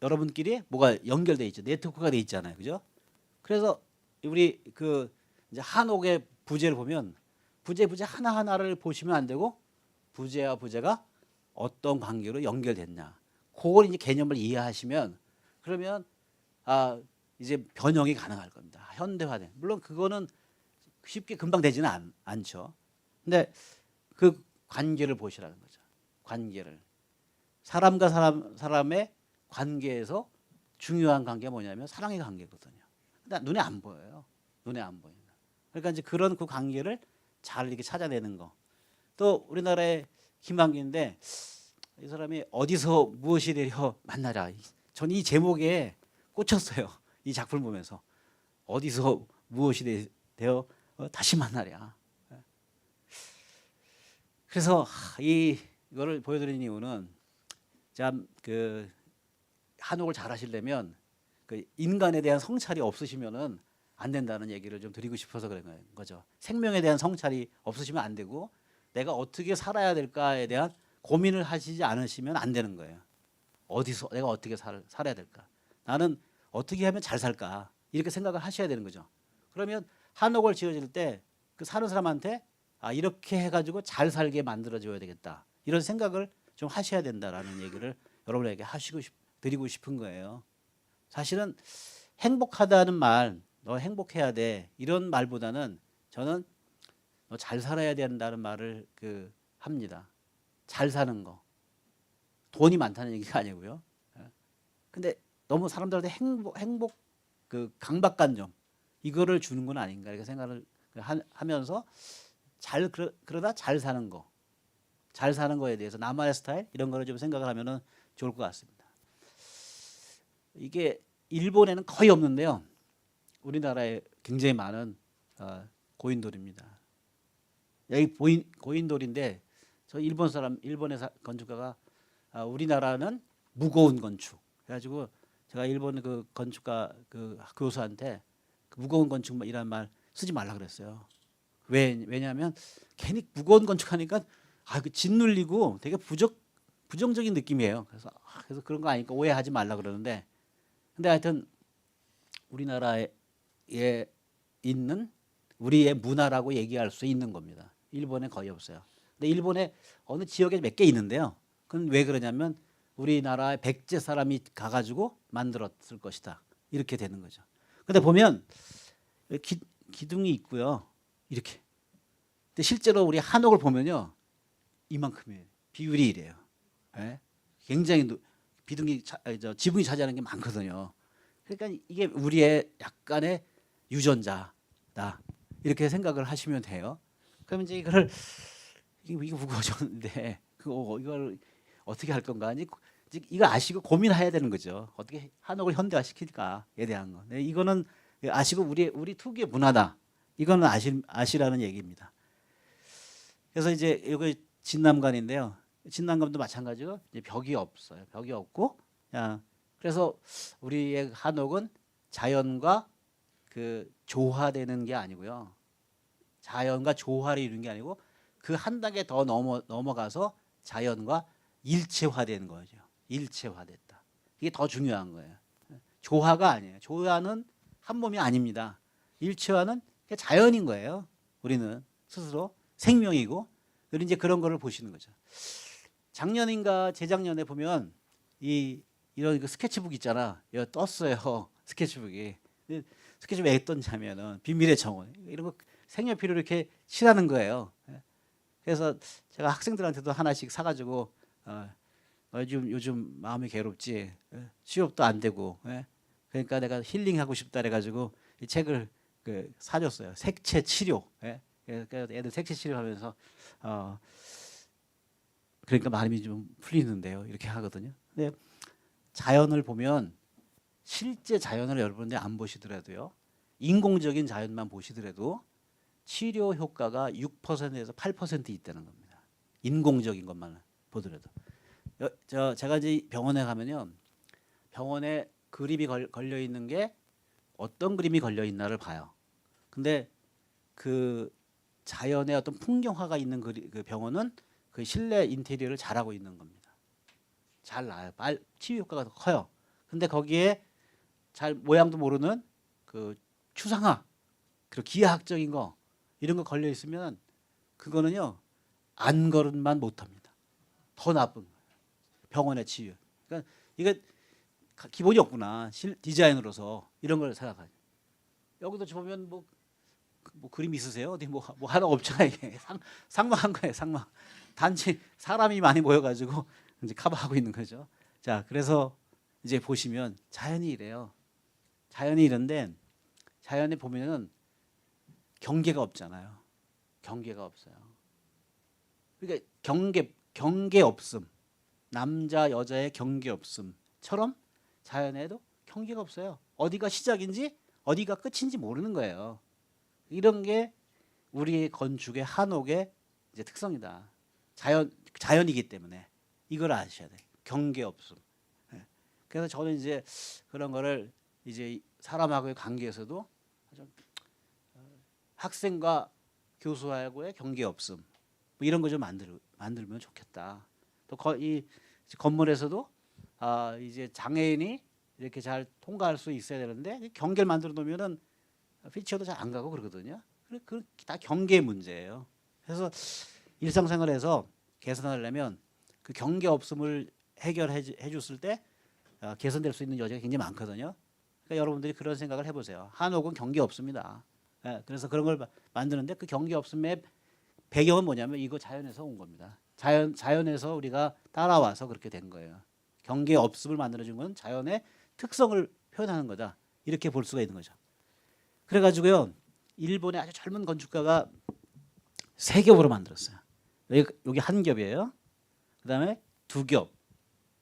여러분끼리 뭐가 연결돼 있죠. 네트워크가 돼 있잖아요. 그죠? 그래서 우리 이제 한옥의 부재를 보면 부재 하나하나를 보시면 안 되고 부재와 부재가 어떤 관계로 연결됐냐. 그걸 이제 개념을 이해하시면 그러면 이제 변형이 가능할 겁니다. 현대화된. 물론 그거는 쉽게 금방 되지는 않죠. 근데 그 관계를 보시라는 거죠. 관계를. 사람과 사람의 관계에서 중요한 관계가 뭐냐면 사랑의 관계거든요. 근데 눈에 안 보여요. 눈에 안 보인다. 그러니까 이제 그런 그 관계를 잘 이렇게 찾아내는 거. 또 우리나라의 김한기인데 이 사람이 어디서 무엇이 되려 만나라. 전 이 제목에 꽂혔어요. 이 작품을 보면서 어디서 무엇이 되어 다시 만나랴. 그래서 이거를 보여드리는 이유는 참그 한옥을 잘 하시려면 그 인간에 대한 성찰이 없으시면은 안 된다는 얘기를 좀 드리고 싶어서 그런 거죠. 생명에 대한 성찰이 없으시면 안 되고 내가 어떻게 살아야 될까에 대한 고민을 하시지 않으시면 안 되는 거예요. 어디서 내가 어떻게 살아야 될까? 나는 어떻게 하면 잘 살까? 이렇게 생각을 하셔야 되는 거죠. 그러면 한옥을 지어질 때 그 사는 사람한테 이렇게 해가지고 잘 살게 만들어줘야 되겠다. 이런 생각을 좀 하셔야 된다라는 얘기를 여러분에게 드리고 싶은 거예요. 사실은 행복하다는 말, 너 행복해야 돼 이런 말보다는 저는 너 잘 살아야 된다는 말을 합니다. 잘 사는 거, 돈이 많다는 얘기가 아니고요. 근데 너무 사람들한테 행복 그 강박관념 이거를 주는 건 아닌가 이렇게 생각을 하면서 그러다 잘 사는 거, 잘 사는 거에 대해서 나만의 스타일 이런 거를 좀 생각을 하면은 좋을 것 같습니다. 이게 일본에는 거의 없는데요. 우리나라에 굉장히 많은 고인돌입니다. 여기 고인돌인데 저 일본의 건축가가 우리나라는 무거운 건축 그래가지고 제가 일본 그 건축가 그 교수한테 그 무거운 건축이라는 말 쓰지 말라 그랬어요. 왜냐하면 괜히 무거운 건축하니까 그 짓눌리고 되게 부정적인 느낌이에요. 그래서 그런 거 아니까 오해하지 말라 그러는데 근데 하여튼 우리나라에 있는 우리의 문화라고 얘기할 수 있는 겁니다. 일본에 거의 없어요. 근데 일본에 어느 지역에 몇 개 있는데요. 그건 왜 그러냐면 우리나라의 백제 사람이 가가지고 만들었을 것이다. 이렇게 되는 거죠. 근데 보면 기둥이 있고요. 이렇게. 근데 실제로 우리 한옥을 보면요. 이만큼이에요. 비율이 이래요. 네? 굉장히 지붕이 차지하는 게 많거든요. 그러니까 이게 우리의 약간의 유전자다. 이렇게 생각을 하시면 돼요. 그러면 이제 이거 무거워졌는데 이걸 어떻게 할 건가? 이거 아시고 고민해야 되는 거죠. 어떻게 한옥을 현대화 시킬까에 대한 거. 네, 이거는 아시고 우리 특유의 문화다. 이거는 아시라는 얘기입니다. 그래서 이제 여기 진남관인데요. 진남관도 마찬가지로 이제 벽이 없어요. 벽이 없고 그래서 우리의 한옥은 자연과 조화되는 게 아니고요. 자연과 조화를 이루는 게 아니고 그 한 단계 더 넘어가서 자연과 일체화되는 거죠. 일체화됐다. 이게 더 중요한 거예요. 조화가 아니에요. 조화는 한 몸이 아닙니다. 일체화는 자연인 거예요. 우리는 스스로 생명이고 이제 그런 거를 보시는 거죠. 작년인가 재작년에 보면 이런 스케치북 있잖아. 여기 떴어요. 스케치북이. 스케치북 왜 떴냐면은 비밀의 정원 이런 거 색연필로 이렇게 칠하는 거예요. 그래서 제가 학생들한테도 하나씩 사가지고 요즘 마음이 괴롭지 취업도 안 되고 그러니까 내가 힐링하고 싶다 그래가지고 이 책을 사줬어요. 색채 치료. 그러니까 애들 색채 치료하면서 그러니까 마음이 좀 풀리는데요. 이렇게 하거든요. 근데 자연을 보면 실제 자연을 여러분들이 안 보시더라도요. 인공적인 자연만 보시더라도 치료 효과가 6%에서 8% 있다는 겁니다. 인공적인 것만 보더라도. 제가 이제 병원에 가면요. 병원에 그림이 걸려 있는 게 어떤 그림이 걸려 있나를 봐요. 근데 그 자연의 어떤 풍경화가 있는 그 병원은 그 실내 인테리어를 잘하고 있는 겁니다. 잘 나요. 치유 효과가 더 커요. 근데 거기에 잘 모양도 모르는 그 추상화, 그리고 기하학적인 거 이런 거 걸려 있으면 그거는요 안걸음만 못합니다. 더 나쁜 거예요. 병원의 치유. 그러니까 이거 기본이 없구나. 디자인으로서 이런 걸 생각하죠. 여기도 보면 뭐 그림 있으세요? 어디 뭐 하나 없잖아요. 이게 상망한 거예요. 상망. 단지 사람이 많이 모여가지고 이제 커버하고 있는 거죠. 자, 그래서 이제 보시면 자연이 이래요. 자연이 이런데 자연에 보면은 경계가 없잖아요. 경계가 없어요. 그러니까 경계 없음. 남자 여자의 경계 없음처럼 자연에도 경계가 없어요. 어디가 시작인지 어디가 끝인지 모르는 거예요. 이런 게 우리 건축의 한옥의 이제 특성이다. 자연이기 때문에 이걸 아셔야 돼. 경계 없음. 예. 그래서 저는 이제 그런 거를 이제 사람하고의 관계에서도 학생과 교수하고의 경계 없음 뭐 이런 거 좀 만들면 좋겠다. 또 이 건물에서도 이제 장애인이 이렇게 잘 통과할 수 있어야 되는데 경계를 만들어 놓으면은 휠체어도 잘 안 가고 그러거든요. 그 다 경계 문제예요. 그래서 일상생활에서 개선하려면 그 경계 없음을 해결해 줬을 때 개선될 수 있는 여지가 굉장히 많거든요. 그러니까 여러분들이 그런 생각을 해보세요. 한옥은 경계 없습니다. 예, 그래서 그런 걸 만드는데 그 경계 없음의 배경은 뭐냐면 이거 자연에서 온 겁니다. 자연에서 우리가 따라와서 그렇게 된 거예요. 경계 없음을 만들어준 건 자연의 특성을 표현하는 거다. 이렇게 볼 수가 있는 거죠. 그래가지고요, 일본의 아주 젊은 건축가가 세 겹으로 만들었어요. 여기 한 겹이에요. 그 다음에 두 겹.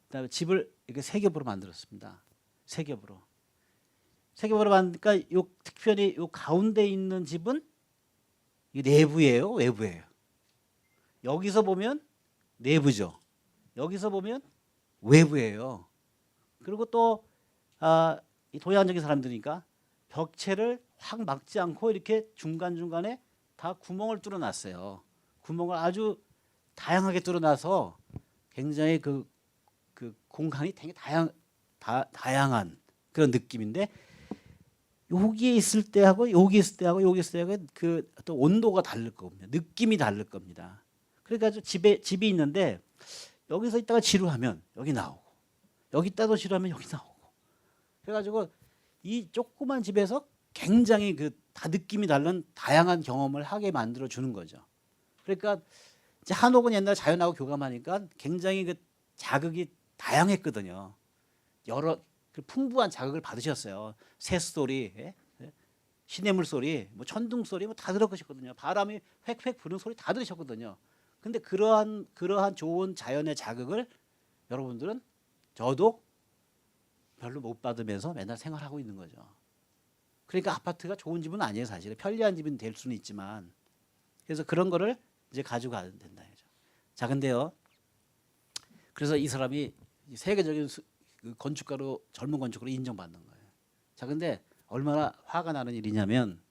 그 다음에 집을 이렇게 세 겹으로 만들었습니다. 세 겹으로. 세 겹으로 만드니까 특별히 요 가운데 있는 집은 이게 내부예요, 외부예요. 여기서 보면 내부죠. 여기서 보면 외부예요. 그리고 또 이 동양적인 사람들이니까 벽체를 확 막지 않고 이렇게 중간중간에 다 구멍을 뚫어놨어요. 구멍을 아주 다양하게 뚫어놔서 굉장히 그 공간이 되게 다양한 그런 느낌인데 여기에 있을 때하고 여기 있을 때하고 여기 있을 때하고 그 또 온도가 다를 겁니다. 느낌이 다를 겁니다. 그러니까 집이 있는데 여기서 있다가 지루하면 여기 나오고 여기 있다가 지루하면 여기 나오고 그래가지고 이 조그만 집에서 굉장히 그 다 느낌이 다른 다양한 경험을 하게 만들어 주는 거죠. 그러니까 이제 한옥은 옛날 자연하고 교감하니까 굉장히 그 자극이 다양했거든요. 여러 풍부한 자극을 받으셨어요. 새 소리, 시냇물 소리, 뭐 천둥 소리 뭐 다 들었거든요. 바람이 획획 부는 소리 다 들으셨거든요. 근데 그러한 좋은 자연의 자극을 여러분들은 저도 별로 못 받으면서 맨날 생활하고 있는 거죠. 그러니까 아파트가 좋은 집은 아니에요, 사실은. 편리한 집은 될 수는 있지만. 그래서 그런 거를 이제 가지고 가야 된다. 자, 근데요. 그래서 이 사람이 세계적인 건축가로 젊은 건축가로 인정받는 거예요. 자, 근데 얼마나 화가 나는 일이냐면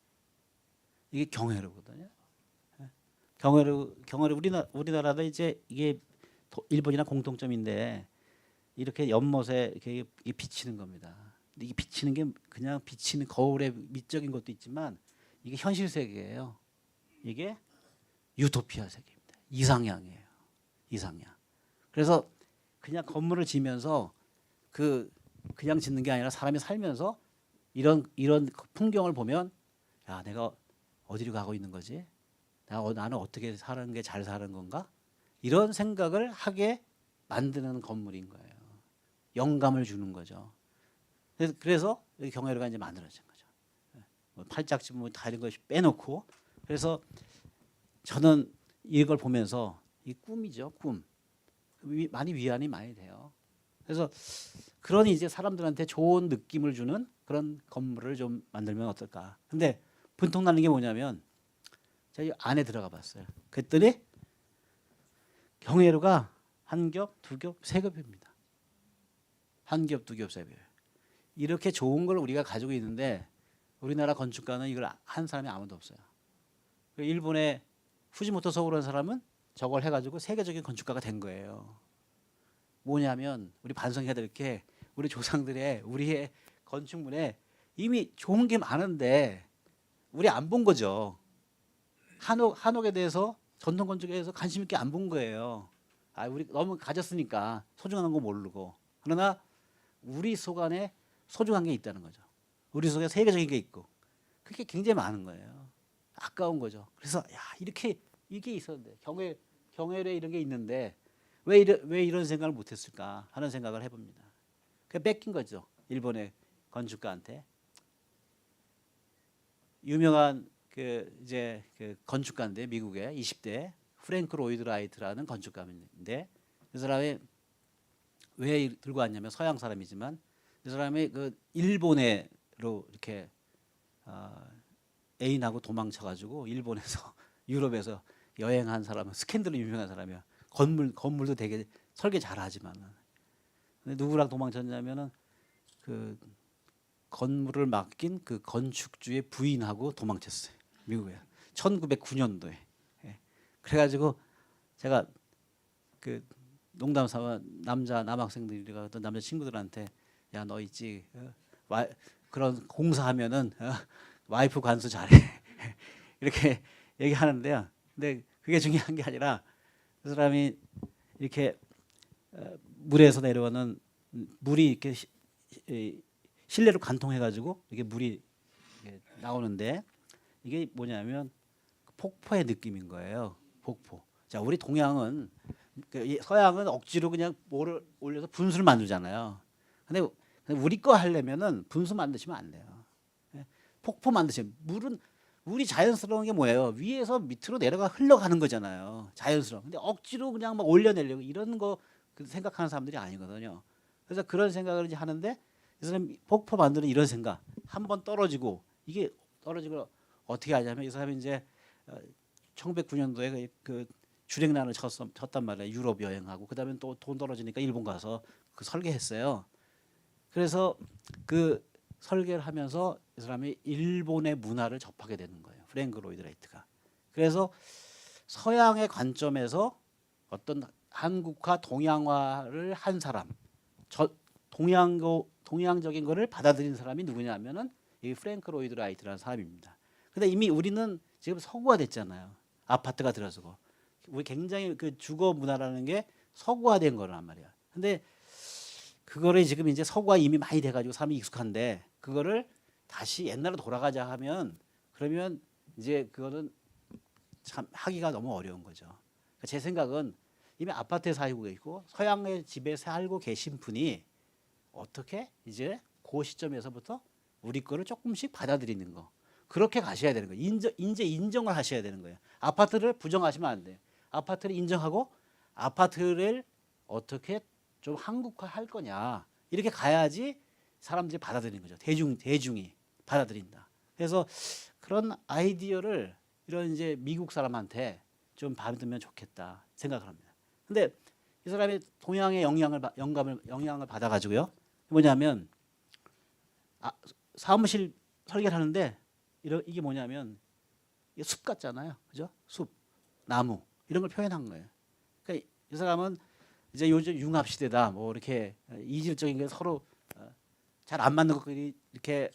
이게 경회로거든요. 경회로 우리나라도 이제 이게 일본이랑 공통점인데 이렇게 연못에 이렇게 비치는 겁니다. 근데 이게 비치는 게 그냥 비치는 거울의 미적인 것도 있지만 이게 현실 세계예요. 이게 유토피아 세계입니다. 이상향이에요. 이상향. 그래서 그냥 건물을 지면서 그냥 짓는 게 아니라 사람이 살면서 이런 풍경을 보면 야, 내가 어디로 가고 있는 거지? 나는 어떻게 사는 게 잘 사는 건가? 이런 생각을 하게 만드는 건물인 거예요. 영감을 주는 거죠. 그래서 여기 경회로가 이제 만들어진 거죠. 뭐 팔짝집 뭐 다 이런 거 빼놓고 그래서 저는 이걸 보면서 이 꿈이죠, 꿈. 많이 위안이 많이 돼요. 그래서 그러니 이제 사람들한테 좋은 느낌을 주는 그런 건물을 좀 만들면 어떨까. 근데 분통 나는 게 뭐냐면 제가 안에 들어가 봤어요. 그랬더니 경회로가 한 겹, 두 겹, 세 겹입니다. 한 겹, 두 겹, 세 겹. 이렇게 좋은 걸 우리가 가지고 있는데 우리나라 건축가는 이걸 한 사람이 아무도 없어요. 일본의 후지모토 서우라는 사람은 저걸 해가지고 세계적인 건축가가 된 거예요. 뭐냐면 우리 반성해야 될 게 우리 조상들의 우리의 건축물에 이미 좋은 게 많은데 우리 안 본 거죠. 한옥에 대해서 전통 건축에 대해서 관심 있게 안 본 거예요. 우리 너무 가졌으니까 소중한 거 모르고. 그러나 우리 속 안에 소중한 게 있다는 거죠. 우리 속에 세계적인 게 있고 그게 굉장히 많은 거예요. 아까운 거죠. 그래서 야 이게 있었는데 경회에 이런 게 있는데 왜 이런 생각을 못했을까 하는 생각을 해봅니다. 그 뺏긴 거죠. 일본의 건축가한테. 유명한 이제 건축가인데 미국의 20대 프랭크 로이드 라이트라는 건축가인데 그 사람이 왜 들고 왔냐면 서양 사람이지만 그 사람이 일본으로 이렇게 애인하고 도망쳐가지고 일본에서 유럽에서 여행한 사람은 스캔들로 유명한 사람이야. 건물도 되게 설계 잘하지만은. 근데 누구랑 도망쳤냐면은 그 건물을 맡긴 그 건축주의 부인하고 도망쳤어요. 미국에 1909년도에. 예. 그래가지고 제가 그 농담 삼아 남학생들이가 어떤 남자 친구들한테 야 너 있지 그런 공사하면은 와이프 관수 잘해 이렇게 얘기하는데요. 근데 그게 중요한 게 아니라 그 사람이 이렇게 물에서 내려오는 물이 이렇게 실내로 관통해가지고 이게 물이 이렇게 나오는데 이게 뭐냐면 폭포의 느낌인 거예요. 폭포. 자, 우리 동양은 서양은 억지로 그냥 뭐를 올려서 분수를 만들잖아요. 근데 우리 거 하려면은 분수 만드시면 안 돼요. 예? 폭포 만드시면 물이 자연스러운 게 뭐예요? 위에서 밑으로 내려가 흘러가는 거잖아요. 자연스러워. 근데 억지로 그냥 막 올려내려고 이런 거 생각하는 사람들이 아니거든요. 그래서 그런 생각을 이제 하는데 이 사람이 폭포 만드는 이런 생각. 한번 떨어지고 이게 떨어지고 어떻게 하냐면 이 사람이 이제 1909년도에 그 주랭난을 쳤단 말이에요. 유럽 여행하고 그다음에 또 돈 떨어지니까 일본 가서 그 설계했어요. 그래서 그 설계를 하면서 이 사람이 일본의 문화를 접하게 되는 거예요. 프랭크 로이드 라이트가. 그래서 서양의 관점에서 어떤 한국화 동양화를 한 사람, 동양적인 거를 받아들인 사람이 누구냐면은 이 프랭크 로이드 라이트라는 사람입니다. 근데 이미 우리는 지금 서구화됐잖아요. 아파트가 들어서고 우리 굉장히 그 주거 문화라는 게 서구화된 거란 말이야. 근데 그거를 지금 이제 서구화 이미 많이 돼가지고 사람이 익숙한데 그거를 다시 옛날로 돌아가자 하면 그러면 이제 그거는 참 하기가 너무 어려운 거죠. 그러니까 제 생각은 이미 아파트에 살고 있고 서양의 집에 살고 계신 분이 어떻게 이제 그 시점에서부터 우리 거를 조금씩 받아들이는 거 그렇게 가셔야 되는 거예요. 인정을 하셔야 되는 거예요. 아파트를 부정하시면 안 돼요. 아파트를 인정하고 아파트를 어떻게 좀 한국화 할 거냐 이렇게 가야지 사람들이 받아들이는 거죠. 대중이 받아들인다. 그래서 그런 아이디어를 이런 이제 미국 사람한테 좀 받으면 좋겠다 생각을 합니다. 근데 이 사람이 동양의 영향을 받아가지고요. 뭐냐면 사무실 설계를 하는데 이게 뭐냐면 이게 숲 같잖아요, 그죠? 숲, 나무 이런 걸 표현한 거예요. 그러니까 이 사람은 이제 요즘 융합 시대다, 뭐 이렇게 이질적인 게 서로 잘 안 맞는 것들이 이렇게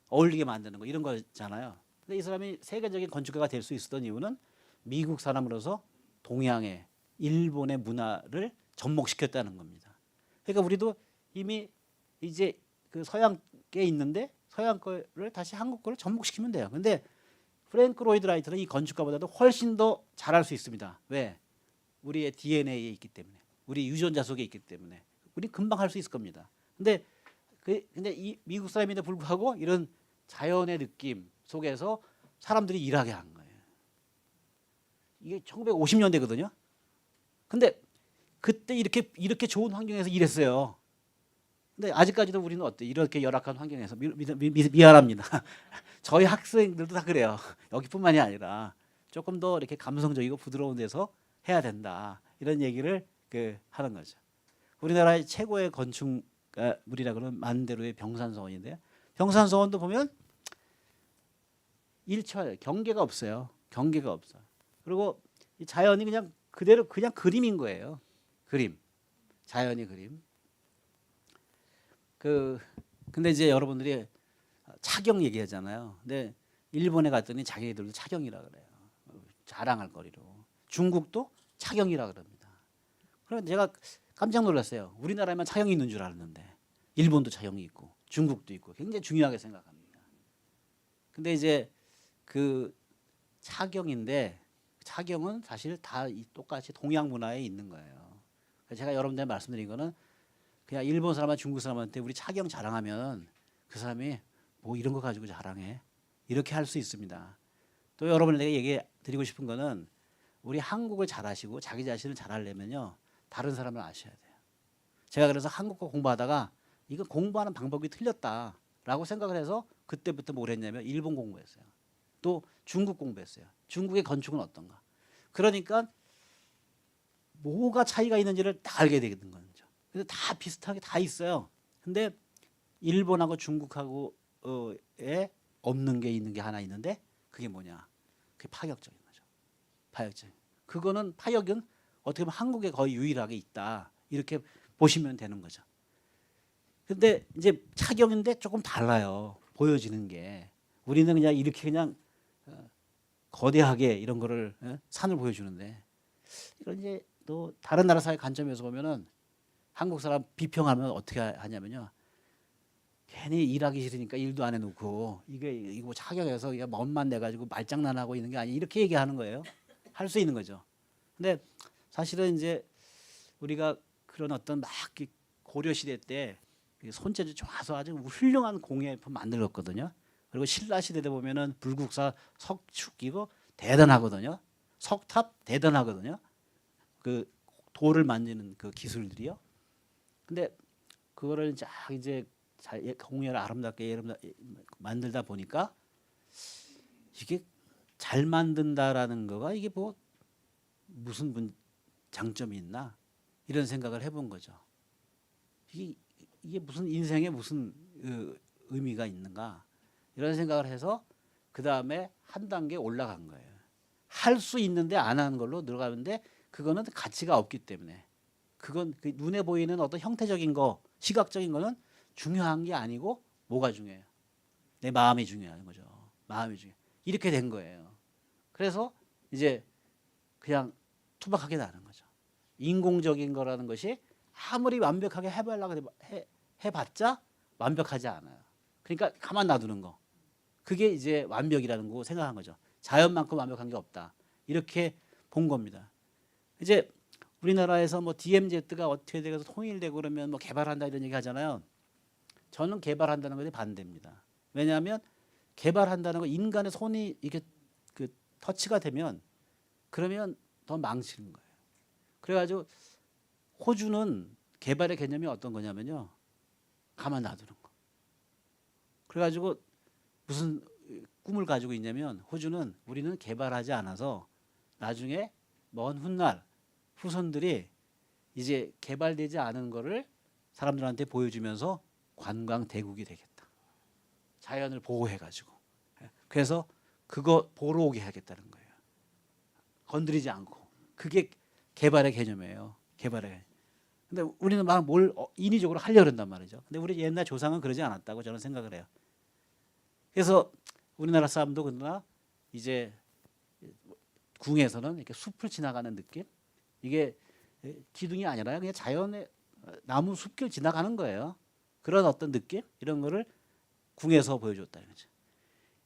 어울리게 만드는 거 이런 거잖아요. 근데 이 사람이 세계적인 건축가가 될 수 있었던 이유는 미국 사람으로서 동양의 일본의 문화를 접목시켰다는 겁니다. 그러니까 우리도 이미 이제 그 서양 게 있는데 서양 거를 다시 한국 거를 접목시키면 돼요. 근데 프랭크 로이드 라이트는 이 건축가보다도 훨씬 더 잘할 수 있습니다. 왜? 우리의 DNA에 있기 때문에, 우리 유전자 속에 있기 때문에 우리 금방 할 수 있을 겁니다. 근데 이 미국 사람인데 불구하고 이런 자연의 느낌 속에서 사람들이 일하게 한 거예요. 이게 1950년대거든요. 근데 그때 이렇게 좋은 환경에서 일했어요. 근데 아직까지도 우리는 어때? 이렇게 열악한 환경에서 미안합니다. 저희 학생들도 다 그래요. 여기뿐만이 아니라 조금 더 이렇게 감성적이고 부드러운 데서 해야 된다. 이런 얘기를 하는 거죠. 우리나라의 최고의 건축물이라 그러면 만대로의 병산서원인데요. 병산서원도 보면 일처예요. 경계가 없어요. 경계가 없어. 그리고 이 자연이 그냥 그대로 그냥 그림인 거예요. 그림. 자연이 그림. 근데 이제 여러분들이 차경 얘기하잖아요. 근데 일본에 갔더니 자기들도 차경이라 그래요. 자랑할 거리로. 중국도 차경이라 그럽니다. 그래서 제가 깜짝 놀랐어요. 우리나라에만 차경이 있는 줄 알았는데 일본도 차경이 있고 중국도 있고 굉장히 중요하게 생각합니다. 근데 이제 그 차경인데 차경은 사실 다 똑같이 동양 문화에 있는 거예요. 제가 여러분들한테 말씀드린 거는 그냥 일본 사람과 중국 사람한테 우리 차경 자랑하면 그 사람이 뭐 이런 거 가지고 자랑해 이렇게 할 수 있습니다. 또 여러분에게 얘기 드리고 싶은 거는 우리 한국을 잘하시고 자기 자신을 잘하려면요 다른 사람을 아셔야 돼요. 제가 그래서 한국어 공부하다가 이거 공부하는 방법이 틀렸다라고 생각을 해서 그때부터 뭘 했냐면 일본 공부했어요. 또 중국 공부했어요. 중국의 건축은 어떤가. 그러니까 뭐가 차이가 있는지를 다 알게 되는 거죠. 그래서 다 비슷하게 다 있어요. 근데 일본하고 중국하고에 없는 게 있는 게 하나 있는데 그게 뭐냐? 그게 파격적인 거죠. 파격적. 그거는 파격은 어떻게 보면 한국에 거의 유일하게 있다. 이렇게 보시면 되는 거죠. 근데 이제 착용인데 조금 달라요. 보여지는 게. 우리는 그냥 이렇게 그냥 거대하게 이런 거를 산을 보여주는데 이걸 이제 또 다른 나라 사회 관점에서 보면은 한국 사람 비평하면 어떻게 하냐면요. 괜히 일하기 싫으니까 일도 안 해놓고 이거 착용해서 이게 멋만 내가지고 말장난하고 있는 게 아니야 이렇게 얘기하는 거예요. 할 수 있는 거죠. 근데 사실은 이제 우리가 그런 어떤 막 고려 시대 때 손재주 좋아서 아주 훌륭한 공예품 만들었거든요. 그리고 신라 시대에 보면은 불국사 석축 이거 대단하거든요. 석탑 대단하거든요. 그 돌을 만드는 그 기술들이요. 근데 그거를 쫙 이제 공예를 아름답게 만들다 보니까 이게 잘 만든다라는 거가 이게 뭐 무슨 장점이 있나 이런 생각을 해본 거죠. 이게 무슨 인생에 무슨 의미가 있는가 이런 생각을 해서 그 다음에 한 단계 올라간 거예요. 할 수 있는데 안 하는 걸로 들어가는데 그거는 가치가 없기 때문에 그건 그 눈에 보이는 어떤 형태적인 거 시각적인 거는 중요한 게 아니고 뭐가 중요해요? 내 마음이 중요한 거죠. 마음이 중요. 이렇게 된 거예요. 그래서 이제 그냥 투박하게 나는 거죠. 인공적인 거라는 것이 아무리 완벽하게 해봤자 완벽하지 않아요. 그러니까 가만 놔두는 거. 그게 이제 완벽이라는 거 생각한 거죠. 자연만큼 완벽한 게 없다. 이렇게 본 겁니다. 이제 우리나라에서 뭐 DMZ가 어떻게 돼서 통일되고 그러면 뭐 개발한다 이런 얘기 하잖아요. 저는 개발한다는 것에 반대입니다. 왜냐하면 개발한다는 거 인간의 손이 이렇게 그 터치가 되면 그러면 더 망치는 거예요. 그래가지고 호주는 개발의 개념이 어떤 거냐면요. 가만 놔두는 거. 그래가지고 무슨 꿈을 가지고 있냐면 호주는 우리는 개발하지 않아서 나중에 먼 훗날 후손들이 이제 개발되지 않은 거를 사람들한테 보여주면서 관광 대국이 되겠다. 자연을 보호해가지고. 그래서 그거 보러 오게 하겠다는 거예요. 건드리지 않고. 그게 개발의 개념이에요. 개발의 개념. 근데 우리는 막 뭘 인위적으로 하려고 한단 말이죠. 근데 우리 옛날 조상은 그러지 않았다고 저는 생각을 해요. 그래서 우리나라 사람도 그러나 이제 궁에서는 이렇게 숲을 지나가는 느낌? 이게 기둥이 아니라 그냥 자연의 나무 숲길 지나가는 거예요. 그런 어떤 느낌? 이런 거를 궁에서 보여줬다는 거죠.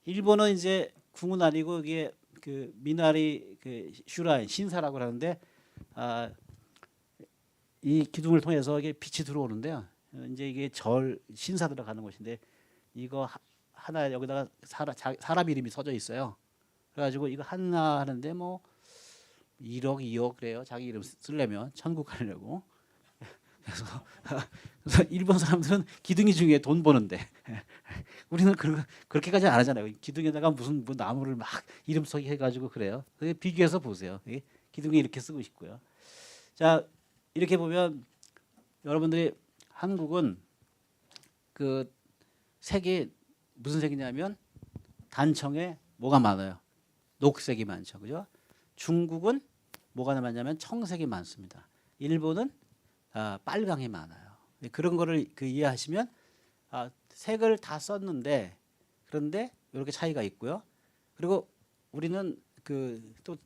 일본은 이제 궁은 아니고 이게 그 미나리 그 슈라인 신사라고 하는데 이 기둥을 통해서 이게 빛이 들어오는데요. 이제 이게 절 신사 들어가는 곳인데 이거 하나 여기다가 사람 이름이 써져 있어요. 그래가지고 이거 하나 하는데 뭐 1억, 2억 그래요. 자기 이름 쓰려면 천국 가려고. 그래서 일본 사람들은 기둥이 중요해 돈 버는데 우리는 그렇게까지 안 하잖아요. 기둥에다가 무슨 뭐 나무를 막 이름 써기 해가지고 그래요. 비교해서 보세요. 기둥이 이렇게 쓰고 있고요. 자 이렇게 보면 여러분들이 한국은 그 색이 무슨 색이냐면 단청에 뭐가 많아요. 녹색이 많죠, 그죠? 중국은 뭐가 많냐면 청색이 많습니다. 일본은 빨강이 많아요. 그런 거를 이해하시면 색을 다 썼는데 그런데 이렇게 차이가 있고요. 그리고 우리는 또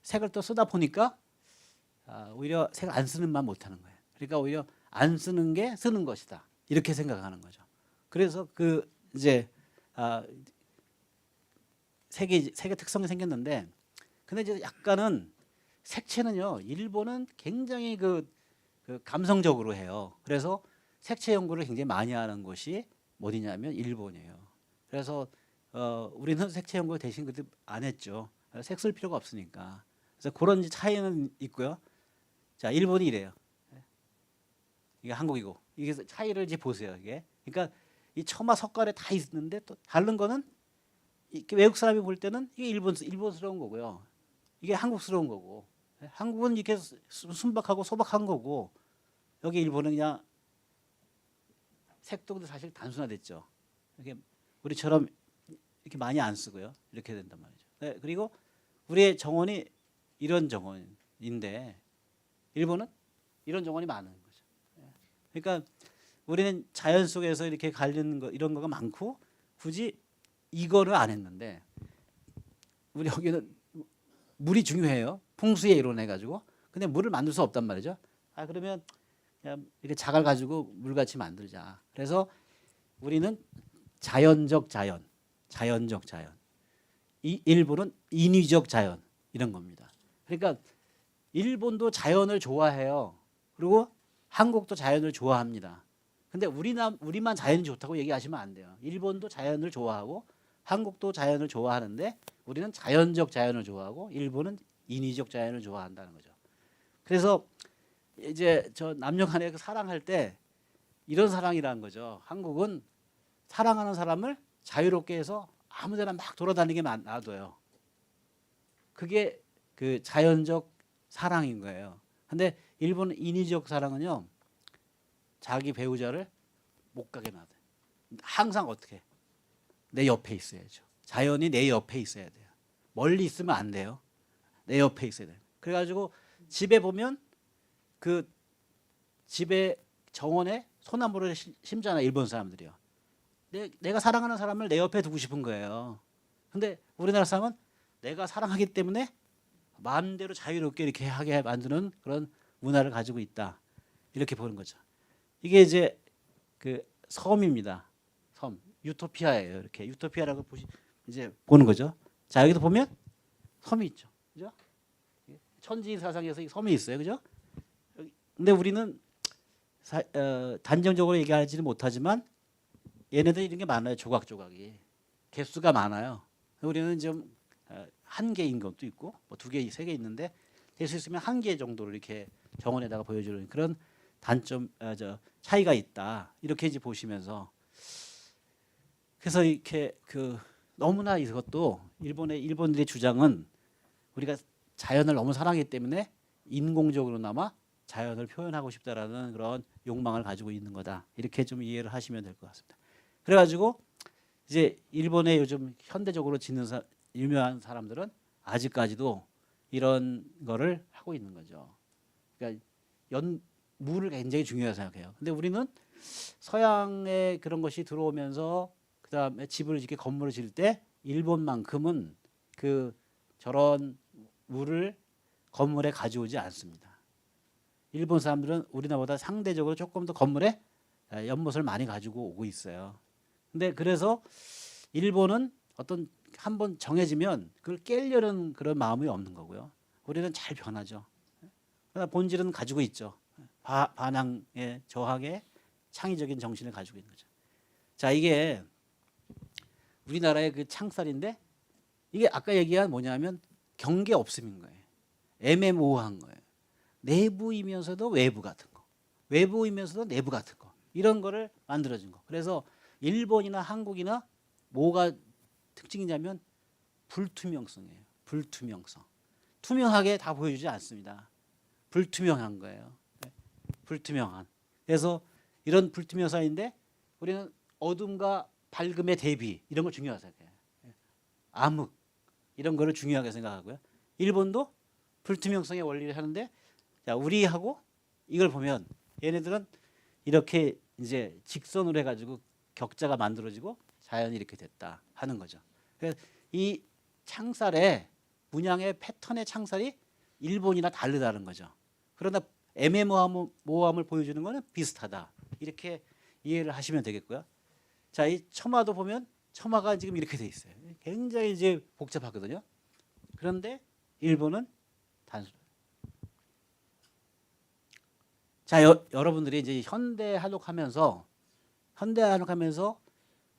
색을 또 쓰다 보니까 오히려 색을 안 쓰는 만 못하는 거예요. 그러니까 오히려 안 쓰는 게 쓰는 것이다. 이렇게 생각하는 거죠. 그래서 이제 색의 특성이 생겼는데 근데 이제 약간은 색채는요. 일본은 굉장히 그 감성적으로 해요. 그래서 색채 연구를 굉장히 많이 하는 곳이 어디냐면 일본이에요. 그래서 우리는 색채 연구 대신 그때 안 했죠. 색 쓸 필요가 없으니까. 그래서 그런 차이는 있고요. 자, 일본이 이래요. 이게 한국이고 이게 차이를 이제 보세요. 이게 그러니까 이 처마 석가래 다 있는데 또 다른 거는 이게 외국 사람이 볼 때는 이게 일본스러운 거고요. 이게 한국스러운 거고. 한국은 이렇게 순박하고 소박한 거고 여기 일본은 그냥 색도 사실 단순화됐죠. 이렇게 우리처럼 이렇게 많이 안 쓰고요. 이렇게 된단 말이죠. 네, 그리고 우리의 정원이 이런 정원인데 일본은 이런 정원이 많은 거죠. 그러니까 우리는 자연 속에서 이렇게 갈리는 거 이런 거가 많고 굳이 이거를 안 했는데 우리 여기는 물이 중요해요. 풍수에 이론해 가지고. 근데 물을 만들 수 없단 말이죠. 아 그러면 그냥 이렇게 자갈 가지고 물같이 만들자. 그래서 우리는 자연적 자연, 자연적 자연. 이 일본은 인위적 자연 이런 겁니다. 그러니까 일본도 자연을 좋아해요. 그리고 한국도 자연을 좋아합니다. 근데 우리만 자연이 좋다고 얘기하시면 안 돼요. 일본도 자연을 좋아하고 한국도 자연을 좋아하는데 우리는 자연적 자연을 좋아하고 일본은 인위적 자연을 좋아한다는 거죠. 그래서 이제 저 남녀간에 사랑할 때 이런 사랑이라는 거죠. 한국은 사랑하는 사람을 자유롭게 해서 아무데나 막 돌아다니게 놔둬요. 그게 그 자연적 사랑인 거예요. 근데 일본 인위적 사랑은요. 자기 배우자를 못 가게 놔둬요. 항상 어떻게? 내 옆에 있어야죠. 자연이 내 옆에 있어야 돼요. 멀리 있으면 안 돼요. 내 옆에 있어야 돼요. 그래가지고 집에 보면 그 집에 정원에 소나무를 심잖아요. 일본 사람들이요. 내가 사랑하는 사람을 내 옆에 두고 싶은 거예요. 근데 우리나라 사람은 내가 사랑하기 때문에 마음대로 자유롭게 이렇게 하게 만드는 그런 문화를 가지고 있다. 이렇게 보는 거죠. 이게 이제 그 섬입니다. 섬. 유토피아예요. 이렇게 유토피아라고 이제 보는 거죠. 자, 여기도 보면 섬이 있죠. 그죠? 천지 사상에서 섬이 있어요. 그죠? 근데 우리는 단정적으로 얘기하지는 못하지만 얘네들 이런 게 많아요. 조각조각이. 개수가 많아요. 우리는 좀 한 개인 것도 있고 뭐 두 개, 세 개 있는데 될 수 있으면 한 개 정도를 이렇게 정원에다가 보여주는 그런 단점, 차이가 있다. 이렇게 이제 보시면서 그래서 이렇게 그 너무나 이것도 일본들의 주장은 우리가 자연을 너무 사랑하기 때문에 인공적으로나마 자연을 표현하고 싶다라는 그런 욕망을 가지고 있는 거다. 이렇게 좀 이해를 하시면 될 것 같습니다. 그래가지고 이제 일본의 요즘 현대적으로 짓는 유명한 사람들은 아직까지도 이런 거를 하고 있는 거죠. 그러니까 물을 굉장히 중요하게 생각해요. 근데 우리는 서양의 그런 것이 들어오면서 그다음에 집을 이렇게 건물을 지을 때 일본만큼은 그 저런 물을 건물에 가져오지 않습니다. 일본 사람들은 우리나라보다 상대적으로 조금 더 건물에 연못을 많이 가지고 오고 있어요. 근데 그래서 일본은 어떤 한번 정해지면 그걸 깨려는 그런 마음이 없는 거고요. 우리는 잘 변하죠. 그러나 본질은 가지고 있죠. 반항에 저항에 창의적인 정신을 가지고 있는 거죠. 자, 이게 우리나라의 그 창살인데 이게 아까 얘기한 뭐냐면 경계 없음인 거예요. 애매모호한 거예요. 내부이면서도 외부 같은 거, 외부이면서도 내부 같은 거 이런 거를 만들어진 거. 그래서 일본이나 한국이나 뭐가 특징이냐면 불투명성이에요. 불투명성. 투명하게 다 보여주지 않습니다. 불투명한 거예요. 불투명한. 그래서 이런 불투명사인데 우리는 어둠과 밝음의 대비 이런 걸 중요하게 생각해요. 암흑 이런 거를 중요하게 생각하고요. 일본도 불투명성의 원리를 하는데 자, 우리하고 이걸 보면 얘네들은 이렇게 이제 직선으로 해가지고 격자가 만들어지고 자연이 이렇게 됐다 하는 거죠. 그래서 이 창살의 문양의 패턴의 창살이 일본이나 다르다는 거죠. 그러나 애매모호함을 보여주는 것은 비슷하다. 이렇게 이해를 하시면 되겠고요. 자, 이 첨화도 보면 첨화가 지금 이렇게 돼 있어요. 굉장히 이제 복잡하거든요. 그런데 일본은 단순. 자, 여러분들이 이제 현대 한옥하면서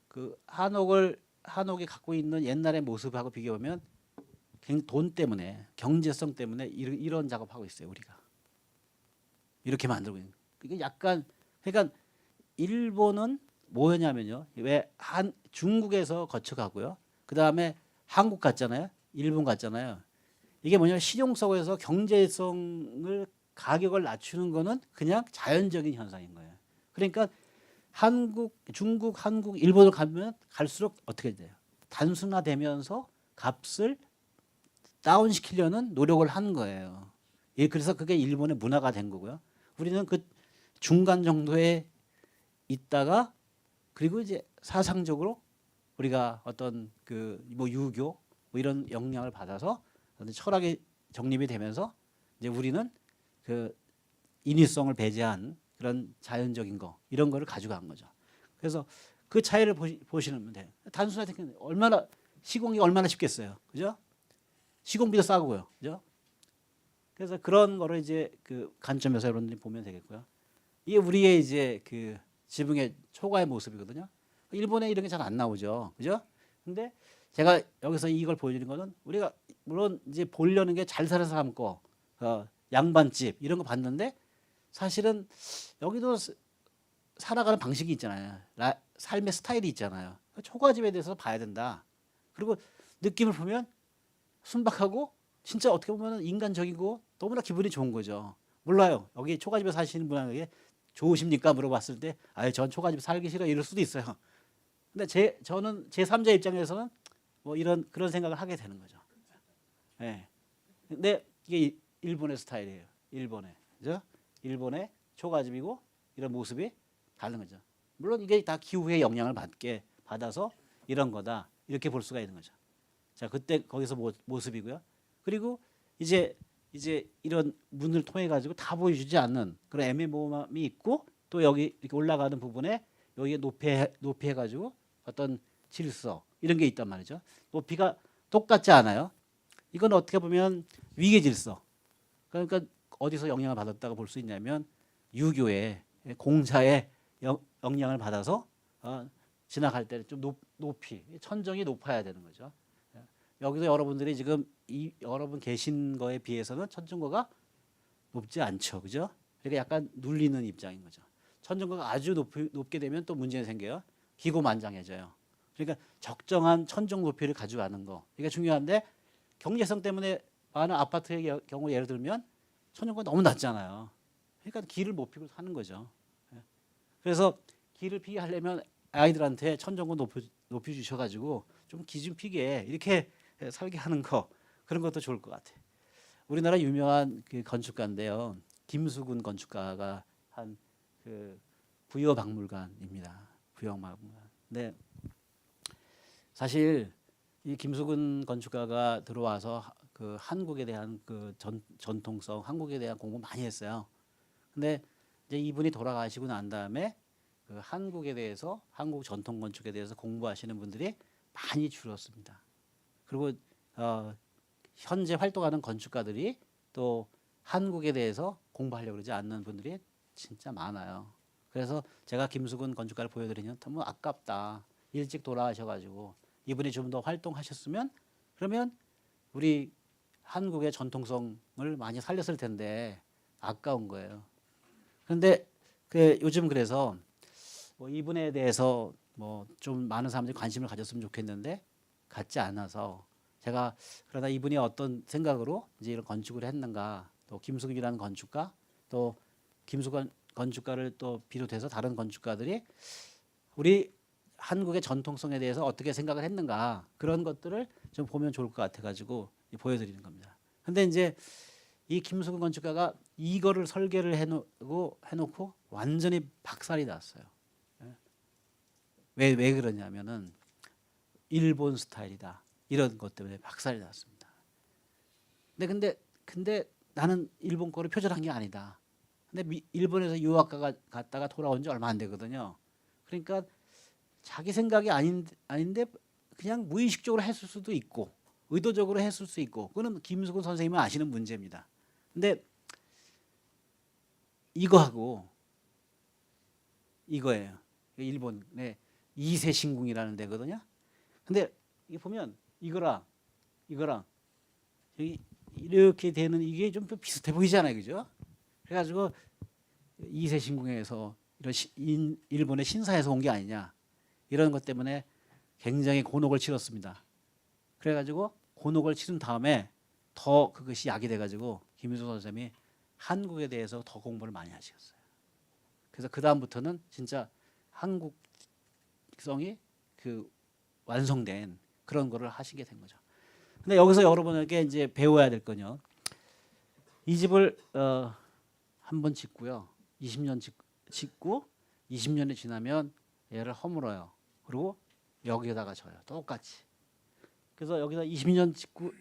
그 한옥이 갖고 있는 옛날의 모습하고 비교하면 돈 때문에 경제성 때문에 이런 작업하고 있어요. 우리가 이렇게 만들고 있는. 이게 약간 그러니까 일본은 뭐냐면요. 왜 중국에서 거쳐가고요. 그 다음에 한국 갔잖아요. 일본 갔잖아요. 이게 뭐냐면 실용성에서 경제성을 가격을 낮추는 거는 그냥 자연적인 현상인 거예요. 그러니까 한국, 중국, 한국, 일본을 가면 갈수록 어떻게 돼요? 단순화되면서 값을 다운시키려는 노력을 하는 거예요. 예, 그래서 그게 일본의 문화가 된 거고요. 우리는 그 중간 정도에 있다가 그리고 이제 사상적으로 우리가 어떤 그 뭐 유교 뭐 이런 영향을 받아서 철학이 정립이 되면서 이제 우리는 그 인위성을 배제한 그런 자연적인 거 이런 거를 가져간 거죠. 그래서 그 차이를 보시면 돼요. 단순하게 얼마나 시공이 얼마나 쉽겠어요, 그죠? 시공비도 싸고요, 그죠? 그래서 그런 거를 이제 그 관점에서 여러분들이 보면 되겠고요. 이게 우리의 이제 그 지붕의 초과의 모습이거든요. 일본에 이런 게 잘 안 나오죠, 그죠? 근데 제가 여기서 이걸 보여주는 거는 우리가 물론 이제 보려는 게 잘 사는 사람 거, 양반집 이런 거 봤는데 사실은 여기도 살아가는 방식이 있잖아요. 삶의 스타일이 있잖아요. 초가집에 대해서 봐야 된다. 그리고 느낌을 보면 순박하고 진짜 어떻게 보면 인간적이고 너무나 기분이 좋은 거죠. 몰라요. 여기 초가집에 사시는 분에게 좋으십니까? 물어봤을 때 아예 전 초가집 살기 싫어 이럴 수도 있어요. 근데 저는 제3자 입장에서는 뭐 이런 그런 생각을 하게 되는 거죠. 예. 네. 근데 이게 일본의 스타일이에요. 일본의. 그죠? 일본의 초가집이고 이런 모습이 다른 거죠. 물론 이게 다 기후의 영향을 받아서 이런 거다. 이렇게 볼 수가 있는 거죠. 자, 그때 거기서 모습이고요. 그리고 이제 이런 문을 통해 가지고 다 보여주지 않는 그런 애매모호함이 있고 또 여기 이렇게 올라가는 부분에 여기에 높이 해가지고 어떤 질서 이런 게 있단 말이죠. 높이가 똑같지 않아요. 이건 어떻게 보면 위계 질서. 그러니까 어디서 영향을 받았다고 볼 수 있냐면 유교의 공자의 영향을 받아서 지나갈 때는 좀 높이 천정이 높아야 되는 거죠. 여기서 여러분들이 지금 여러분 계신 거에 비해서는 천정고가 높지 않죠, 그죠? 그러니까 약간 눌리는 입장인 거죠. 천정고가 아주 높게 되면 또 문제가 생겨요. 기고만장해져요. 그러니까 적정한 천정 높이를 가져가는 거 이게 중요한데 경제성 때문에 많은 아파트의 경우 예를 들면 천정고가 너무 낮잖아요. 그러니까 길을 못 피고 사는 거죠. 그래서 길을 피게 하려면 아이들한테 천정고 높이 주셔가지고 좀 기 좀 피게 이렇게 살게 하는 거 그런 것도 좋을 것 같아요. 우리나라 유명한 그 건축가인데요. 김수근 건축가가 한 그 부여박물관입니다. 부여박물관. 네. 사실 이 김수근 건축가가 들어와서 그 한국에 대한 그 전통성, 한국에 대한 공부 많이 했어요. 근데 이제 이분이 돌아가시고 난 다음에 그 한국에 대해서 한국 전통 건축에 대해서 공부하시는 분들이 많이 줄었습니다. 그리고 현재 활동하는 건축가들이 또 한국에 대해서 공부하려고 그러지 않는 분들이 진짜 많아요. 그래서 제가 김수근 건축가를 보여드리면 너무 아깝다. 일찍 돌아가셔가지고 이분이 좀 더 활동하셨으면 그러면 우리 한국의 전통성을 많이 살렸을 텐데 아까운 거예요. 그런데 요즘 그래서 뭐 이분에 대해서 뭐 좀 많은 사람들이 관심을 가졌으면 좋겠는데 갖지 않아서 제가 그러다 이분이 어떤 생각으로 이제 이런 건축을 했는가 또 김수근이라는 건축가 또 김수근 건축가를 또 비롯해서 다른 건축가들이 우리 한국의 전통성에 대해서 어떻게 생각을 했는가 그런 것들을 좀 보면 좋을 것 같아가지고 보여드리는 겁니다. 근데 이제 이 김수근 건축가가 이거를 설계를 해놓고 완전히 박살이 났어요. 왜 그러냐면은 일본 스타일이다 이런 것 때문에 박살이 났습니다. 근데 나는 일본 거를 표절한 게 아니다. 근데 일본에서 유학가 갔다가 돌아온 지 얼마 안 되거든요. 그러니까 자기 생각이 아닌데 그냥 무의식적으로 했을 수도 있고 의도적으로 했을 수 있고 그거는 김수근 선생님은 아시는 문제입니다. 근데 이거하고 이거예요. 일본의 이세신궁이라는 데거든요. 근데 이게 보면 이거랑 여기 이렇게 되는 이게 좀 비슷해 보이잖아요, 그죠? 그래가지고 이세신궁에서 이런 일본의 신사에서 온 게 아니냐 이런 것 때문에 굉장히 곤혹을 치렀습니다. 그래가지고 곤혹을 치른 다음에 더 그것이 약이 돼가지고 김일성 선생님이 한국에 대해서 더 공부를 많이 하셨어요. 그래서 그 다음부터는 진짜 한국성이 그 완성된 그런 거를 하시게 된 거죠. 근데 여기서 여러분에게 이제 배워야 될 거요. 이 집을 한번 짓고요. 20년 짓고 20년이 지나면 얘를 허물어요. 그리고 여기에다가 져요. 똑같이. 그래서 여기다 20년 짓고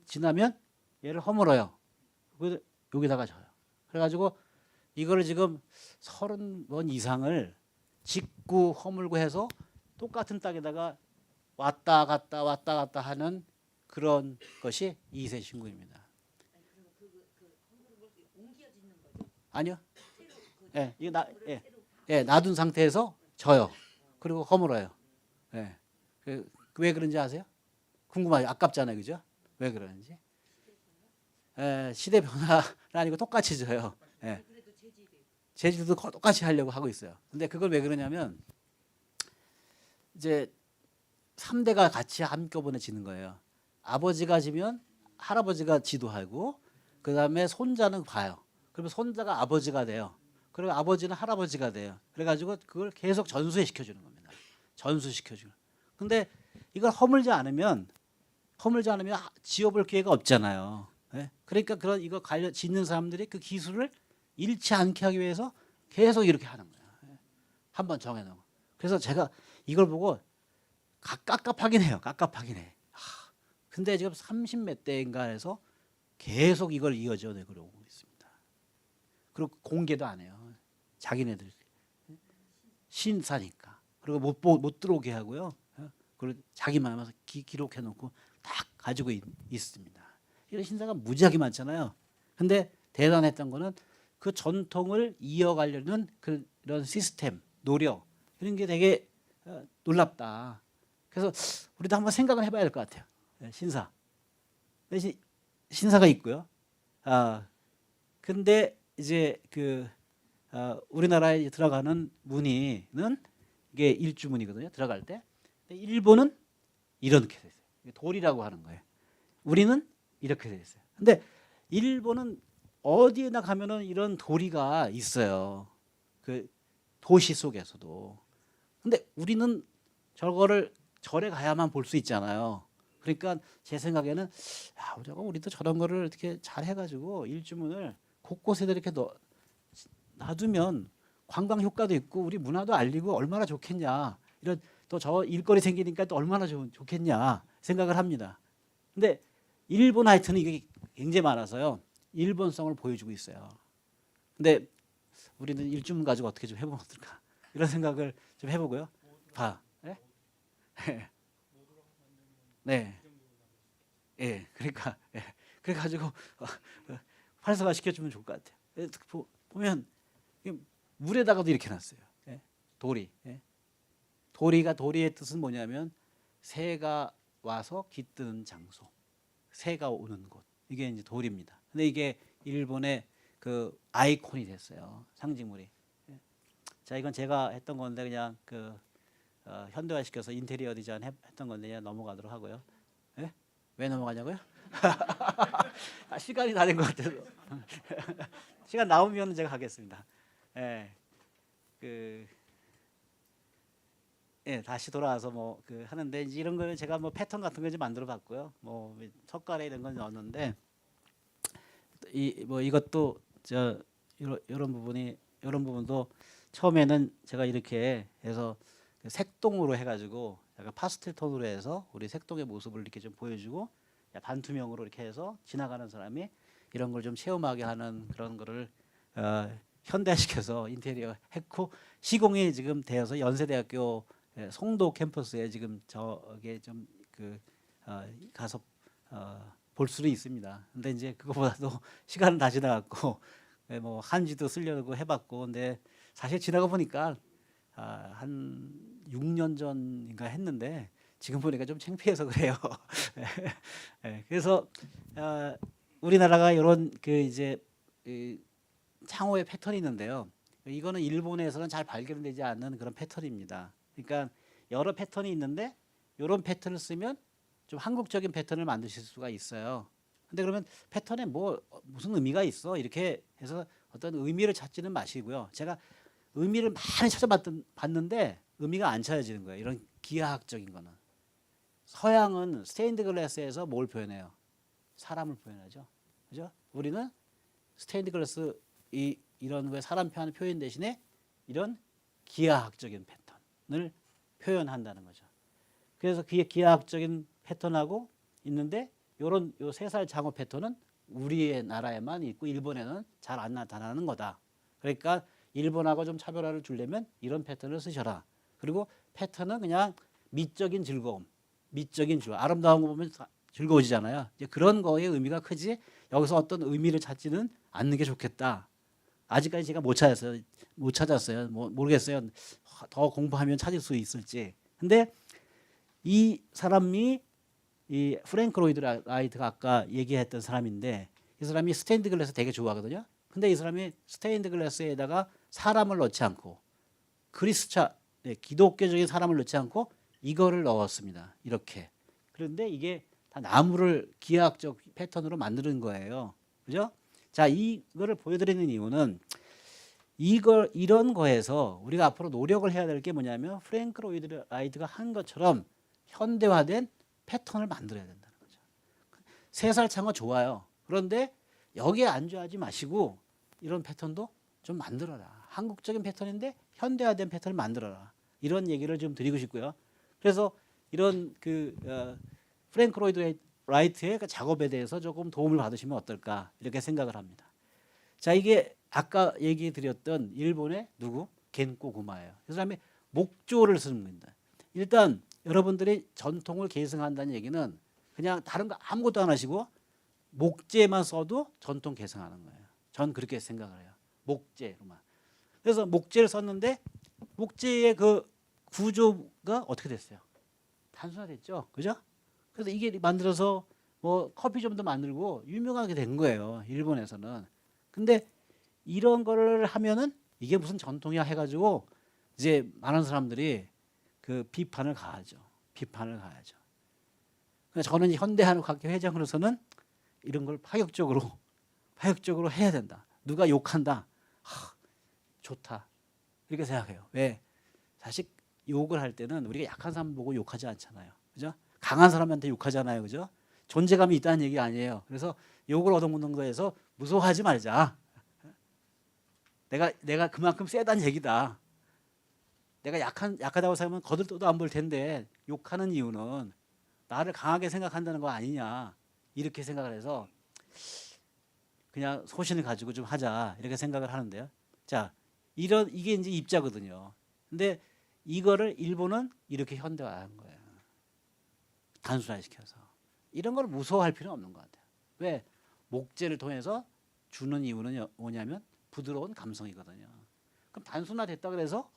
지나면 얘를 허물어요. 여기다가 져요. 그래가지고 이거를 지금 30번 이상을 짓고 허물고 해서 똑같은 땅에다가 왔다 갔다 하는 그런 것이 2세 신구입니다. 아니요. 예, 이거 놔둔 상태에서 져요. 그리고 허물어요. 예. 왜 그런지 아세요? 궁금하죠? 아깝잖아요, 그죠? 왜 그러는지? 시대 변화는 아니고 똑같이 져요. 예. 재질도 똑같이 하려고 하고 있어요. 근데 그걸 왜 그러냐면 이제 3대가 같이 한꺼번에 지는 거예요. 아버지가 지면 할아버지가 지도하고 그 다음에 손자는 봐요. 그러면 손자가 아버지가 돼요. 그리고 아버지는 할아버지가 돼요. 그래가지고 그걸 계속 전수시켜주는 겁니다. 전수시켜주는. 근데 이걸 허물지 않으면 지어볼 기회가 없잖아요. 예? 그러니까 그런 이거 짓는 사람들이 그 기술을 잃지 않게 하기 위해서 계속 이렇게 하는 거예요. 한번 정해놓은 거. 그래서 제가 이걸 보고 깝깝하긴 해요. 깝깝하긴 해. 근데 지금 30몇 대인가 해서 계속 이걸 이어져 내고 있습니다. 그리고 공개도 안 해요. 자기네들 신사니까. 그리고 못 들어오게 하고요. 그리고 자기만 하면서 기록해놓고 딱 가지고 있습니다. 이런 신사가 무지하게 많잖아요. 근데 대단했던 거는 그 전통을 이어가려는 그런 시스템, 노력 이런 게 되게 놀랍다. 그래서 우리도 한번 생각을 해봐야 될 것 같아요. 신사. 신사가 있고요. 근데 이제 우리나라에 들어가는 문의는 이게 일주문이거든요. 들어갈 때. 근데 일본은 이렇게 돼 있어요. 돌이라고 하는 거예요. 우리는 이렇게 돼 있어요. 근데 일본은 어디에나 가면은 이런 도리가 있어요. 그 도시 속에서도. 근데 우리는 저거를 절에 가야만 볼 수 있잖아요. 그러니까 제 생각에는 우리도 저런 거를 이렇게 잘 해가지고 일주문을 곳곳에 이렇게 놔두면 관광 효과도 있고 우리 문화도 알리고 얼마나 좋겠냐. 이런 또 저 일거리 생기니까 또 얼마나 좋겠냐 생각을 합니다. 근데 일본 하여튼 이게 굉장히 많아서요. 일본성을 보여주고 있어요. 근데 우리는 일주문 가지고 어떻게 좀 해보면 어떨까 이런 생각을 좀 해보고요. 네? 네. 예, 그러니까 그래가지고 활성화 시켜주면 좋을 것 같아요. 보면 물에다가도 이렇게 놨어요. 도리. 도리의 뜻은 뭐냐면 새가 와서 깃드는 장소, 새가 오는 곳. 이게 이제 도리입니다. 근데 이게 일본의 그 아이콘이 됐어요. 상징물이. 자, 이건 제가 했던 건데 그냥 현대화시켜서 인테리어 디자인 했던 건데 그냥 넘어가도록 하고요. 예? 왜 넘어가냐고요? 시간이 다 된 것 같아서 시간 나오면 제가 하겠습니다. 다시 돌아와서 하는데 이제 이런 걸 제가 패턴 같은 거 좀 만들어 봤고요. 석가래 이런 건 넣었는데 이것도 이런 부분도 처음에는 제가 이렇게 해서 색동으로 해가지고 약간 파스텔 톤으로 해서 우리 색동의 모습을 이렇게 좀 보여주고 반투명으로 이렇게 해서 지나가는 사람이 이런 걸 좀 체험하게 하는 그런 거를 현대화시켜서 인테리어 했고 시공이 지금 되어서 연세대학교 송도 캠퍼스에 지금 저게 좀 가서 볼 수는 있습니다. 근데 이제 그거보다도 시간은 다 지나갔고 한지도 쓰려고 해봤고 근데 사실 지나가 보니까 한 6년 전인가 했는데 지금 보니까 좀 창피해서 그래요. 그래서 우리나라가 이런 창호의 패턴이 있는데요. 이거는 일본에서는 잘 발견되지 않는 그런 패턴입니다. 그러니까 여러 패턴이 있는데 이런 패턴을 쓰면 좀 한국적인 패턴을 만드실 수가 있어요. 근데 그러면 패턴에 뭐 무슨 의미가 있어? 이렇게 해서 어떤 의미를 찾지는 마시고요. 제가 의미를 많이 찾아봤는데 의미가 안 찾아지는 거예요. 이런 기하학적인 거는. 서양은 스테인드 글라스에서 뭘 표현해요? 사람을 표현하죠. 그죠? 우리는 스테인드 글라스 이런 왜 사람 표현하는 표현 대신에 이런 기하학적인 패턴을 표현한다는 거죠. 그래서 그게 기하학적인 패턴하고 있는데 요런 요 3살 장어 패턴은 우리의 나라에만 있고 일본에는 잘 안 나타나는 거다. 그러니까 일본하고 좀 차별화를 주려면 이런 패턴을 쓰셔라. 그리고 패턴은 그냥 미적인 즐거움, 아름다운 거 보면 즐거워지잖아요. 이제 그런 거에 의미가 크지 여기서 어떤 의미를 찾지는 않는 게 좋겠다. 아직까지 제가 못 찾았어요. 뭐 모르겠어요. 더 공부하면 찾을 수 있을지. 근데 이 사람이 이 프랭크 로이드 라이트가 아까 얘기했던 사람인데 이 사람이 스테인드 글라스 되게 좋아하거든요. 근데 이 사람이 스테인드 글라스에다가 사람을 넣지 않고 그리스차 기독교적인 사람을 넣지 않고 이거를 넣었습니다. 이렇게. 그런데 이게 다 나무를 기하학적 패턴으로 만드는 거예요. 그죠? 자, 이거를 보여드리는 이유는 이런 거에서 우리가 앞으로 노력을 해야 될 게 뭐냐면 프랭크 로이드 라이트가 한 것처럼 현대화된 패턴을 만들어야 된다는 거죠. 3살 창어 좋아요. 그런데 여기에 안주하지 마시고 이런 패턴도 좀 만들어라. 한국적인 패턴인데 현대화된 패턴을 만들어라. 이런 얘기를 좀 드리고 싶고요. 그래서 이런 프랭크 로이드 라이트의 그 작업에 대해서 조금 도움을 받으시면 어떨까 이렇게 생각을 합니다. 자, 이게 아까 얘기 드렸던 일본의 누구? 겐코 구마예요. 그 사람이 목조를 쓰는 겁니다. 일단 여러분들이 전통을 계승한다는 얘기는 그냥 다른 거 아무것도 안 하시고 목재만 써도 전통 계승하는 거예요. 전 그렇게 생각을 해요. 목재로만. 그래서 목재를 썼는데 목재의 그 구조가 어떻게 됐어요? 단순화됐죠. 그죠? 그래서 이게 만들어서 뭐 커피점도 만들고 유명하게 된 거예요. 일본에서는. 근데 이런 거를 하면은 이게 무슨 전통이야 해가지고 이제 많은 사람들이 그 비판을 가하죠. 그래서 저는 현대한국학교 회장으로서는 이런 걸 파격적으로 해야 된다. 누가 욕한다. 좋다. 이렇게 생각해요. 왜? 사실 욕을 할 때는 우리가 약한 사람 보고 욕하지 않잖아요. 그죠? 강한 사람한테 욕하잖아요. 그죠? 존재감이 있다는 얘기 아니에요. 그래서 욕을 얻어먹는 거에서 무서워하지 말자. 내가 그만큼 세다는 얘기다. 내가 약하다고 생각하면 거들떠도 안 볼 텐데 욕하는 이유는 나를 강하게 생각한다는 거 아니냐. 이렇게 생각을 해서 그냥 소신을 가지고 좀 하자. 이렇게 생각을 하는데요. 자, 이게 이제 입자거든요. 근데 이거를 일본은 이렇게 현대화한 거예요. 단순화시켜서. 이런 걸 무서워할 필요는 없는 것 같아요. 왜? 목재를 통해서 주는 이유는 뭐냐면 부드러운 감성이거든요. 그럼 단순화됐다 그래서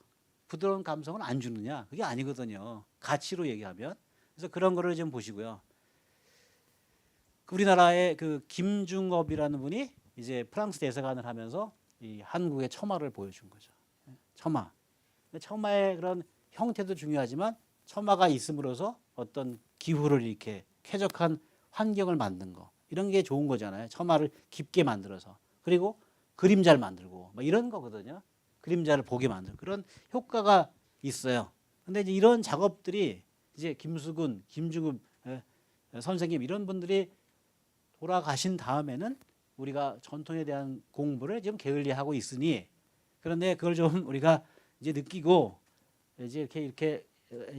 부드러운 감성을 안 주느냐? 그게 아니거든요. 가치로 얘기하면. 그래서 그런 거를 좀 보시고요. 우리나라의 그 김중업이라는 분이 이제 프랑스 대사관을 하면서 이 한국의 처마를 보여준 거죠. 처마. 처마의 그런 형태도 중요하지만 처마가 있음으로써 어떤 기후를 이렇게 쾌적한 환경을 만든 거. 이런 게 좋은 거잖아요. 처마를 깊게 만들어서. 그리고 그림자를 만들고 뭐 이런 거거든요. 그림자를 보게 만들고 그런 효과가 있어요. 근데 이제 이런 작업들이 이제 김수근, 김중급 선생님 이런 분들이 돌아가신 다음에는 우리가 전통에 대한 공부를 지금 게을리하고 있으니 그런데 그걸 좀 우리가 이제 느끼고 이제 이렇게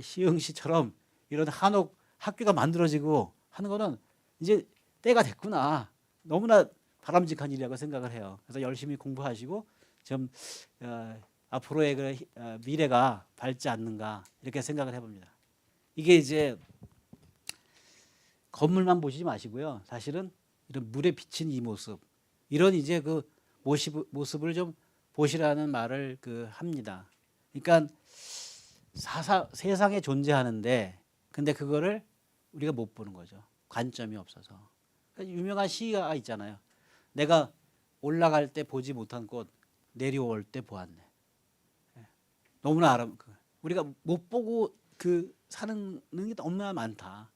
시흥시처럼 이런 한옥 학교가 만들어지고 하는 거는 이제 때가 됐구나. 너무나 바람직한 일이라고 생각을 해요. 그래서 열심히 공부하시고 좀 앞으로의 그 미래가 밝지 않는가 이렇게 생각을 해봅니다. 이게 이제 건물만 보시지 마시고요. 사실은 이런 물에 비친 이 모습, 이런 이제 그 모습을 좀 보시라는 말을 합니다. 그러니까 세상에 존재하는데, 근데 그거를 우리가 못 보는 거죠. 관점이 없어서. 그러니까 유명한 시가 있잖아요. 내가 올라갈 때 보지 못한 꽃, 내려올 때 보았네. 너무나 우리가 못 보고 사는 게 너무나 많다.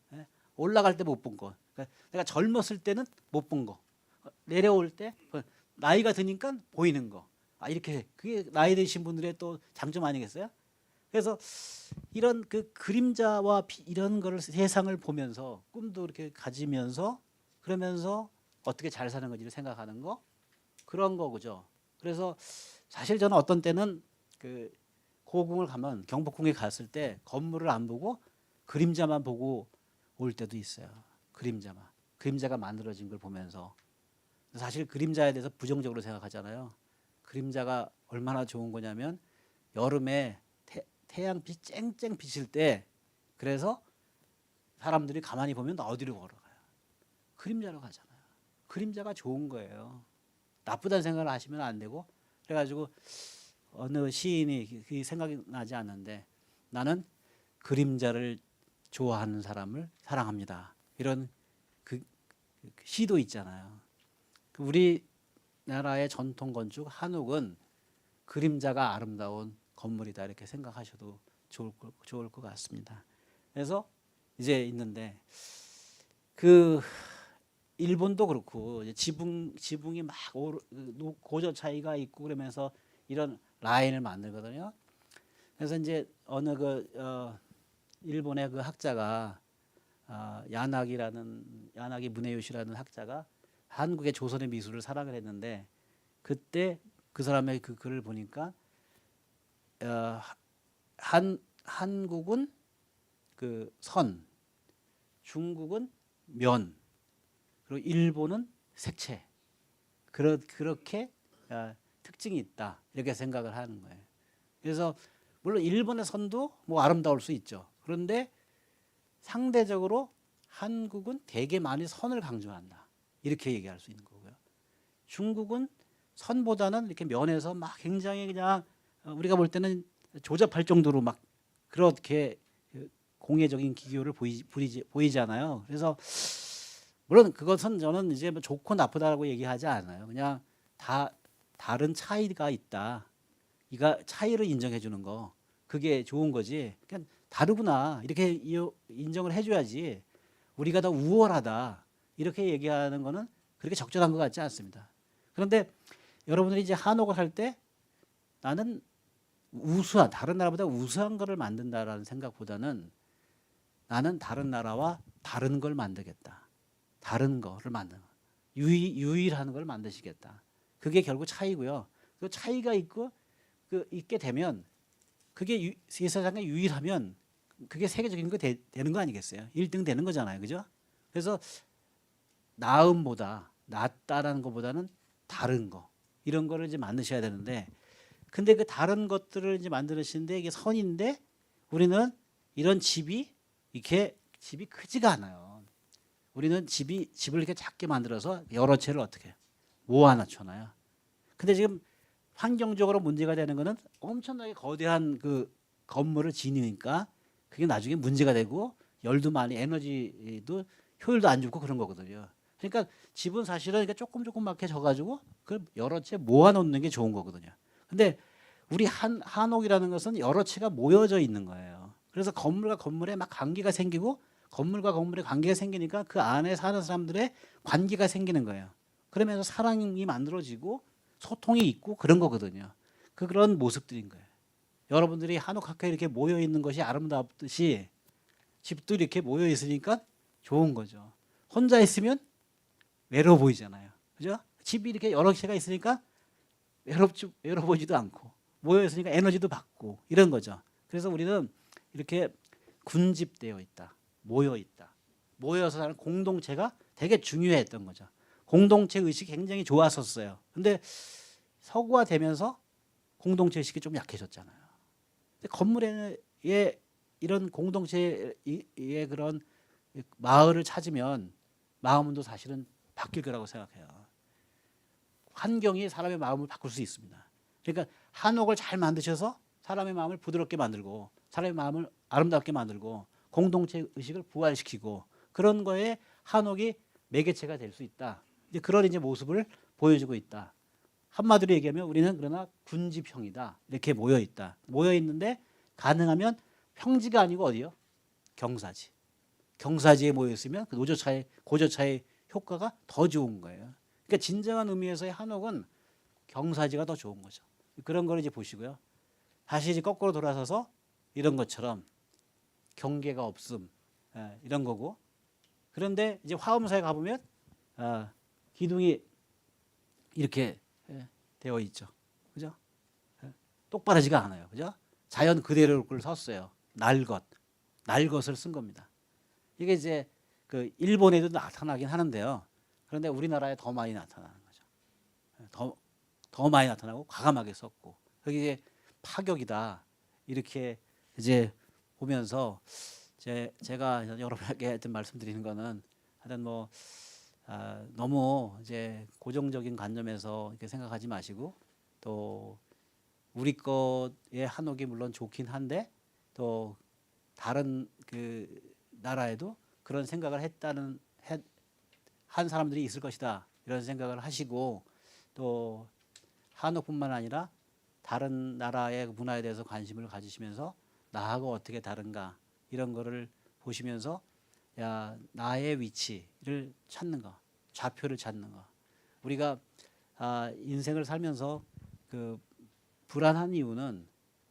올라갈 때 못 본 거. 그러니까 내가 젊었을 때는 못 본 거. 내려올 때 나이가 드니까 보이는 거. 이렇게 그게 나이 드신 분들의 또 장점 아니겠어요? 그래서 이런 그 그림자와 이런 거를 세상을 보면서 꿈도 이렇게 가지면서 그러면서 어떻게 잘 사는 건지를 생각하는 거 그런 거죠. 그래서 사실 저는 어떤 때는 그 고궁을 가면 경복궁에 갔을 때 건물을 안 보고 그림자만 보고 올 때도 있어요. 그림자가 만들어진 걸 보면서 사실 그림자에 대해서 부정적으로 생각하잖아요. 그림자가 얼마나 좋은 거냐면 여름에 태양빛 쨍쨍 비칠 때 그래서 사람들이 가만히 보면 어디로 걸어가요? 그림자로 가잖아요. 그림자가 좋은 거예요. 나쁘다는 생각을 하시면 안 되고 그래가지고 어느 시인이 그 생각이 나지 않는데 나는 그림자를 좋아하는 사람을 사랑합니다. 이런 그 시도 있잖아요. 우리나라의 전통 건축 한옥은 그림자가 아름다운 건물이다 이렇게 생각하셔도 좋을 것 같습니다. 그래서 이제 있는데 그 일본도 그렇고 지붕이 막 고저 차이가 있고 그러면서 이런 라인을 만들거든요. 그래서 이제 어느 일본의 그 학자가 야나기 무네요시라는 학자가 한국의 조선의 미술을 사랑을 했는데 그때 그 사람의 그 글을 보니까 한국은 그 선, 중국은 면, 그리고 일본은 색채. 그렇게 특징이 있다 이렇게 생각을 하는 거예요. 그래서 물론 일본의 선도 뭐 아름다울 수 있죠. 그런데 상대적으로 한국은 되게 많이 선을 강조한다 이렇게 얘기할 수 있는 거고요. 중국은 선보다는 이렇게 면에서 막 굉장히 그냥 우리가 볼 때는 조잡할 정도로 막 그렇게 공예적인 기교를 보이잖아요. 그래서 물론 그것은 저는 이제 뭐 좋고 나쁘다라고 얘기하지 않아요. 그냥 다른 차이가 있다. 이가 차이를 인정해 주는 거 그게 좋은 거지. 그냥 다르구나 이렇게 인정을 해줘야지. 우리가 더 우월하다 이렇게 얘기하는 거는 그렇게 적절한 것 같지 않습니다. 그런데 여러분들이 이제 한옥을 할 때 나는 다른 나라보다 우수한 거를 만든다라는 생각보다는 나는 다른 나라와 다른 걸 만들겠다. 다른 거를 유일한 걸 만드시겠다. 그게 결국 차이고요. 그 차이가 있게 되면 그게 이 세상에 유일하면 그게 세계적인 거 되는 거 아니겠어요? 1등 되는 거잖아요. 그죠? 그래서 낫다라는 것보다는 다른 거 이런 거를 이제 만드셔야 되는데 근데 그 다른 것들을 이제 만드시는데 이게 선인데 우리는 이런 집이 크지가 않아요. 우리는 집을 이렇게 작게 만들어서 여러 채를 어떻게 모아놨잖아요. 근데 지금 환경적으로 문제가 되는 거는 엄청나게 거대한 그 건물을 지니까 그게 나중에 문제가 되고 열도 많이 에너지도 효율도 안 좋고 그런 거거든요. 그러니까 집은 사실은 이렇게 조금맣게 져가지고 그걸 여러 채 모아놓는 게 좋은 거거든요. 근데 우리 한옥이라는 것은 여러 채가 모여져 있는 거예요. 그래서 건물과 건물에 막 관계가 생기고 건물과 건물에 관계가 생기니까 그 안에 사는 사람들의 관계가 생기는 거예요. 그러면서 사랑이 만들어지고 소통이 있고 그런 거거든요. 그런 모습들인 거예요. 여러분들이 한옥학교에 이렇게 모여 있는 것이 아름답듯이 집도 이렇게 모여 있으니까 좋은 거죠. 혼자 있으면 외로워 보이잖아요. 그죠? 집이 이렇게 여러 채가 있으니까 외로워 보이지도 않고 모여 있으니까 에너지도 받고 이런 거죠. 그래서 우리는 이렇게 군집되어 있다. 모여 있다. 모여서 사는 공동체가 되게 중요했던 거죠. 공동체 의식이 굉장히 좋았었어요. 근데 서구화되면서 공동체 의식이 좀 약해졌잖아요. 근데 건물에 이런 공동체의 그런 마을을 찾으면 마음도 사실은 바뀔 거라고 생각해요. 환경이 사람의 마음을 바꿀 수 있습니다. 그러니까 한옥을 잘 만드셔서 사람의 마음을 부드럽게 만들고 사람의 마음을 아름답게 만들고 공동체 의식을 부활시키고 그런 거에 한옥이 매개체가 될 수 있다. 이제 그런 이제 모습을 보여주고 있다. 한마디로 얘기하면 우리는 그러나 군집형이다. 이렇게 모여 있다. 모여 있는데 가능하면 평지가 아니고 어디요? 경사지. 경사지에 모여 있으면 그 노조차의 고저차의 효과가 더 좋은 거예요. 그러니까 진정한 의미에서의 한옥은 경사지가 더 좋은 거죠. 그런 걸 이제 보시고요. 다시 이제 거꾸로 돌아서서 이런 것처럼 경계가 없음, 이런 거고. 그런데 이제 화엄사에 가보면 기둥이 이렇게 되어 있죠. 그죠? 똑바르지가 않아요. 그죠? 자연 그대로를 썼어요. 날것을 쓴 겁니다. 이게 이제 그 일본에도 나타나긴 하는데요. 그런데 우리나라에 더 많이 나타나는 거죠. 더 많이 나타나고 과감하게 썼고. 그게 이제 파격이다. 이렇게 이제 보면서 제가 여러분에게 하여튼 말씀드리는 거는 하여튼 뭐 너무 이제 고정적인 관점에서 이렇게 생각하지 마시고 또 우리 것의 한옥이 물론 좋긴 한데 또 다른 그 나라에도 그런 생각을 한 사람들이 있을 것이다 이런 생각을 하시고 또 한옥뿐만 아니라 다른 나라의 문화에 대해서 관심을 가지시면서 나하고 어떻게 다른가 이런 거를 보시면서 나의 위치를 찾는 거, 좌표를 찾는 거. 우리가 인생을 살면서 그 불안한 이유는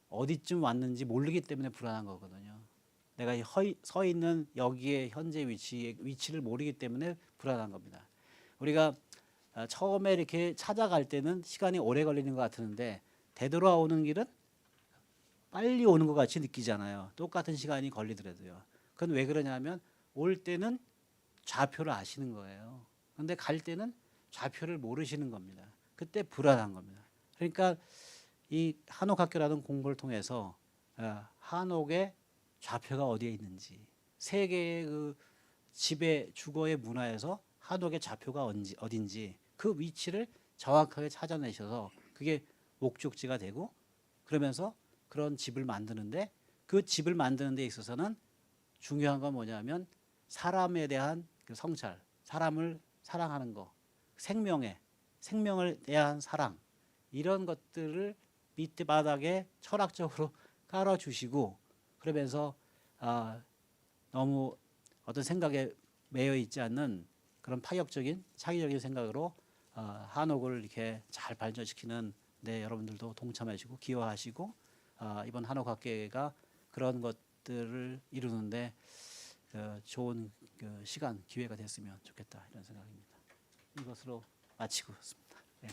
어디쯤 왔는지 모르기 때문에 불안한 거거든요. 내가 서 있는 여기에 현재 위치를 모르기 때문에 불안한 겁니다. 우리가 처음에 이렇게 찾아갈 때는 시간이 오래 걸리는 것 같은데 되돌아오는 길은 빨리 오는 것 같이 느끼잖아요. 똑같은 시간이 걸리더라도요. 그건 왜 그러냐면 올 때는 좌표를 아시는 거예요. 그런데 갈 때는 좌표를 모르시는 겁니다. 그때 불안한 겁니다. 그러니까 이 한옥학교라는 공부를 통해서 한옥의 좌표가 어디에 있는지 세계의 그 지배 주거의 문화에서 한옥의 좌표가 어딘지 그 위치를 정확하게 찾아내셔서 그게 목적지가 되고 그러면서 그런 집을 만드는데 그 집을 만드는 데 있어서는 중요한 건 뭐냐면 사람에 대한 그 성찰, 사람을 사랑하는 거, 생명을 대한 사랑 이런 것들을 밑에 바닥에 철학적으로 깔아주시고 그러면서 너무 어떤 생각에 매여 있지 않는 그런 파격적인 창의적인 생각으로 한옥을 이렇게 잘 발전시키는 여러분들도 동참하시고 기여하시고 이번 한옥학계가 그런 것들을 이루는데 좋은 그 시간 기회가 됐으면 좋겠다 이런 생각입니다. 이것으로 마치고 있습니다. 네.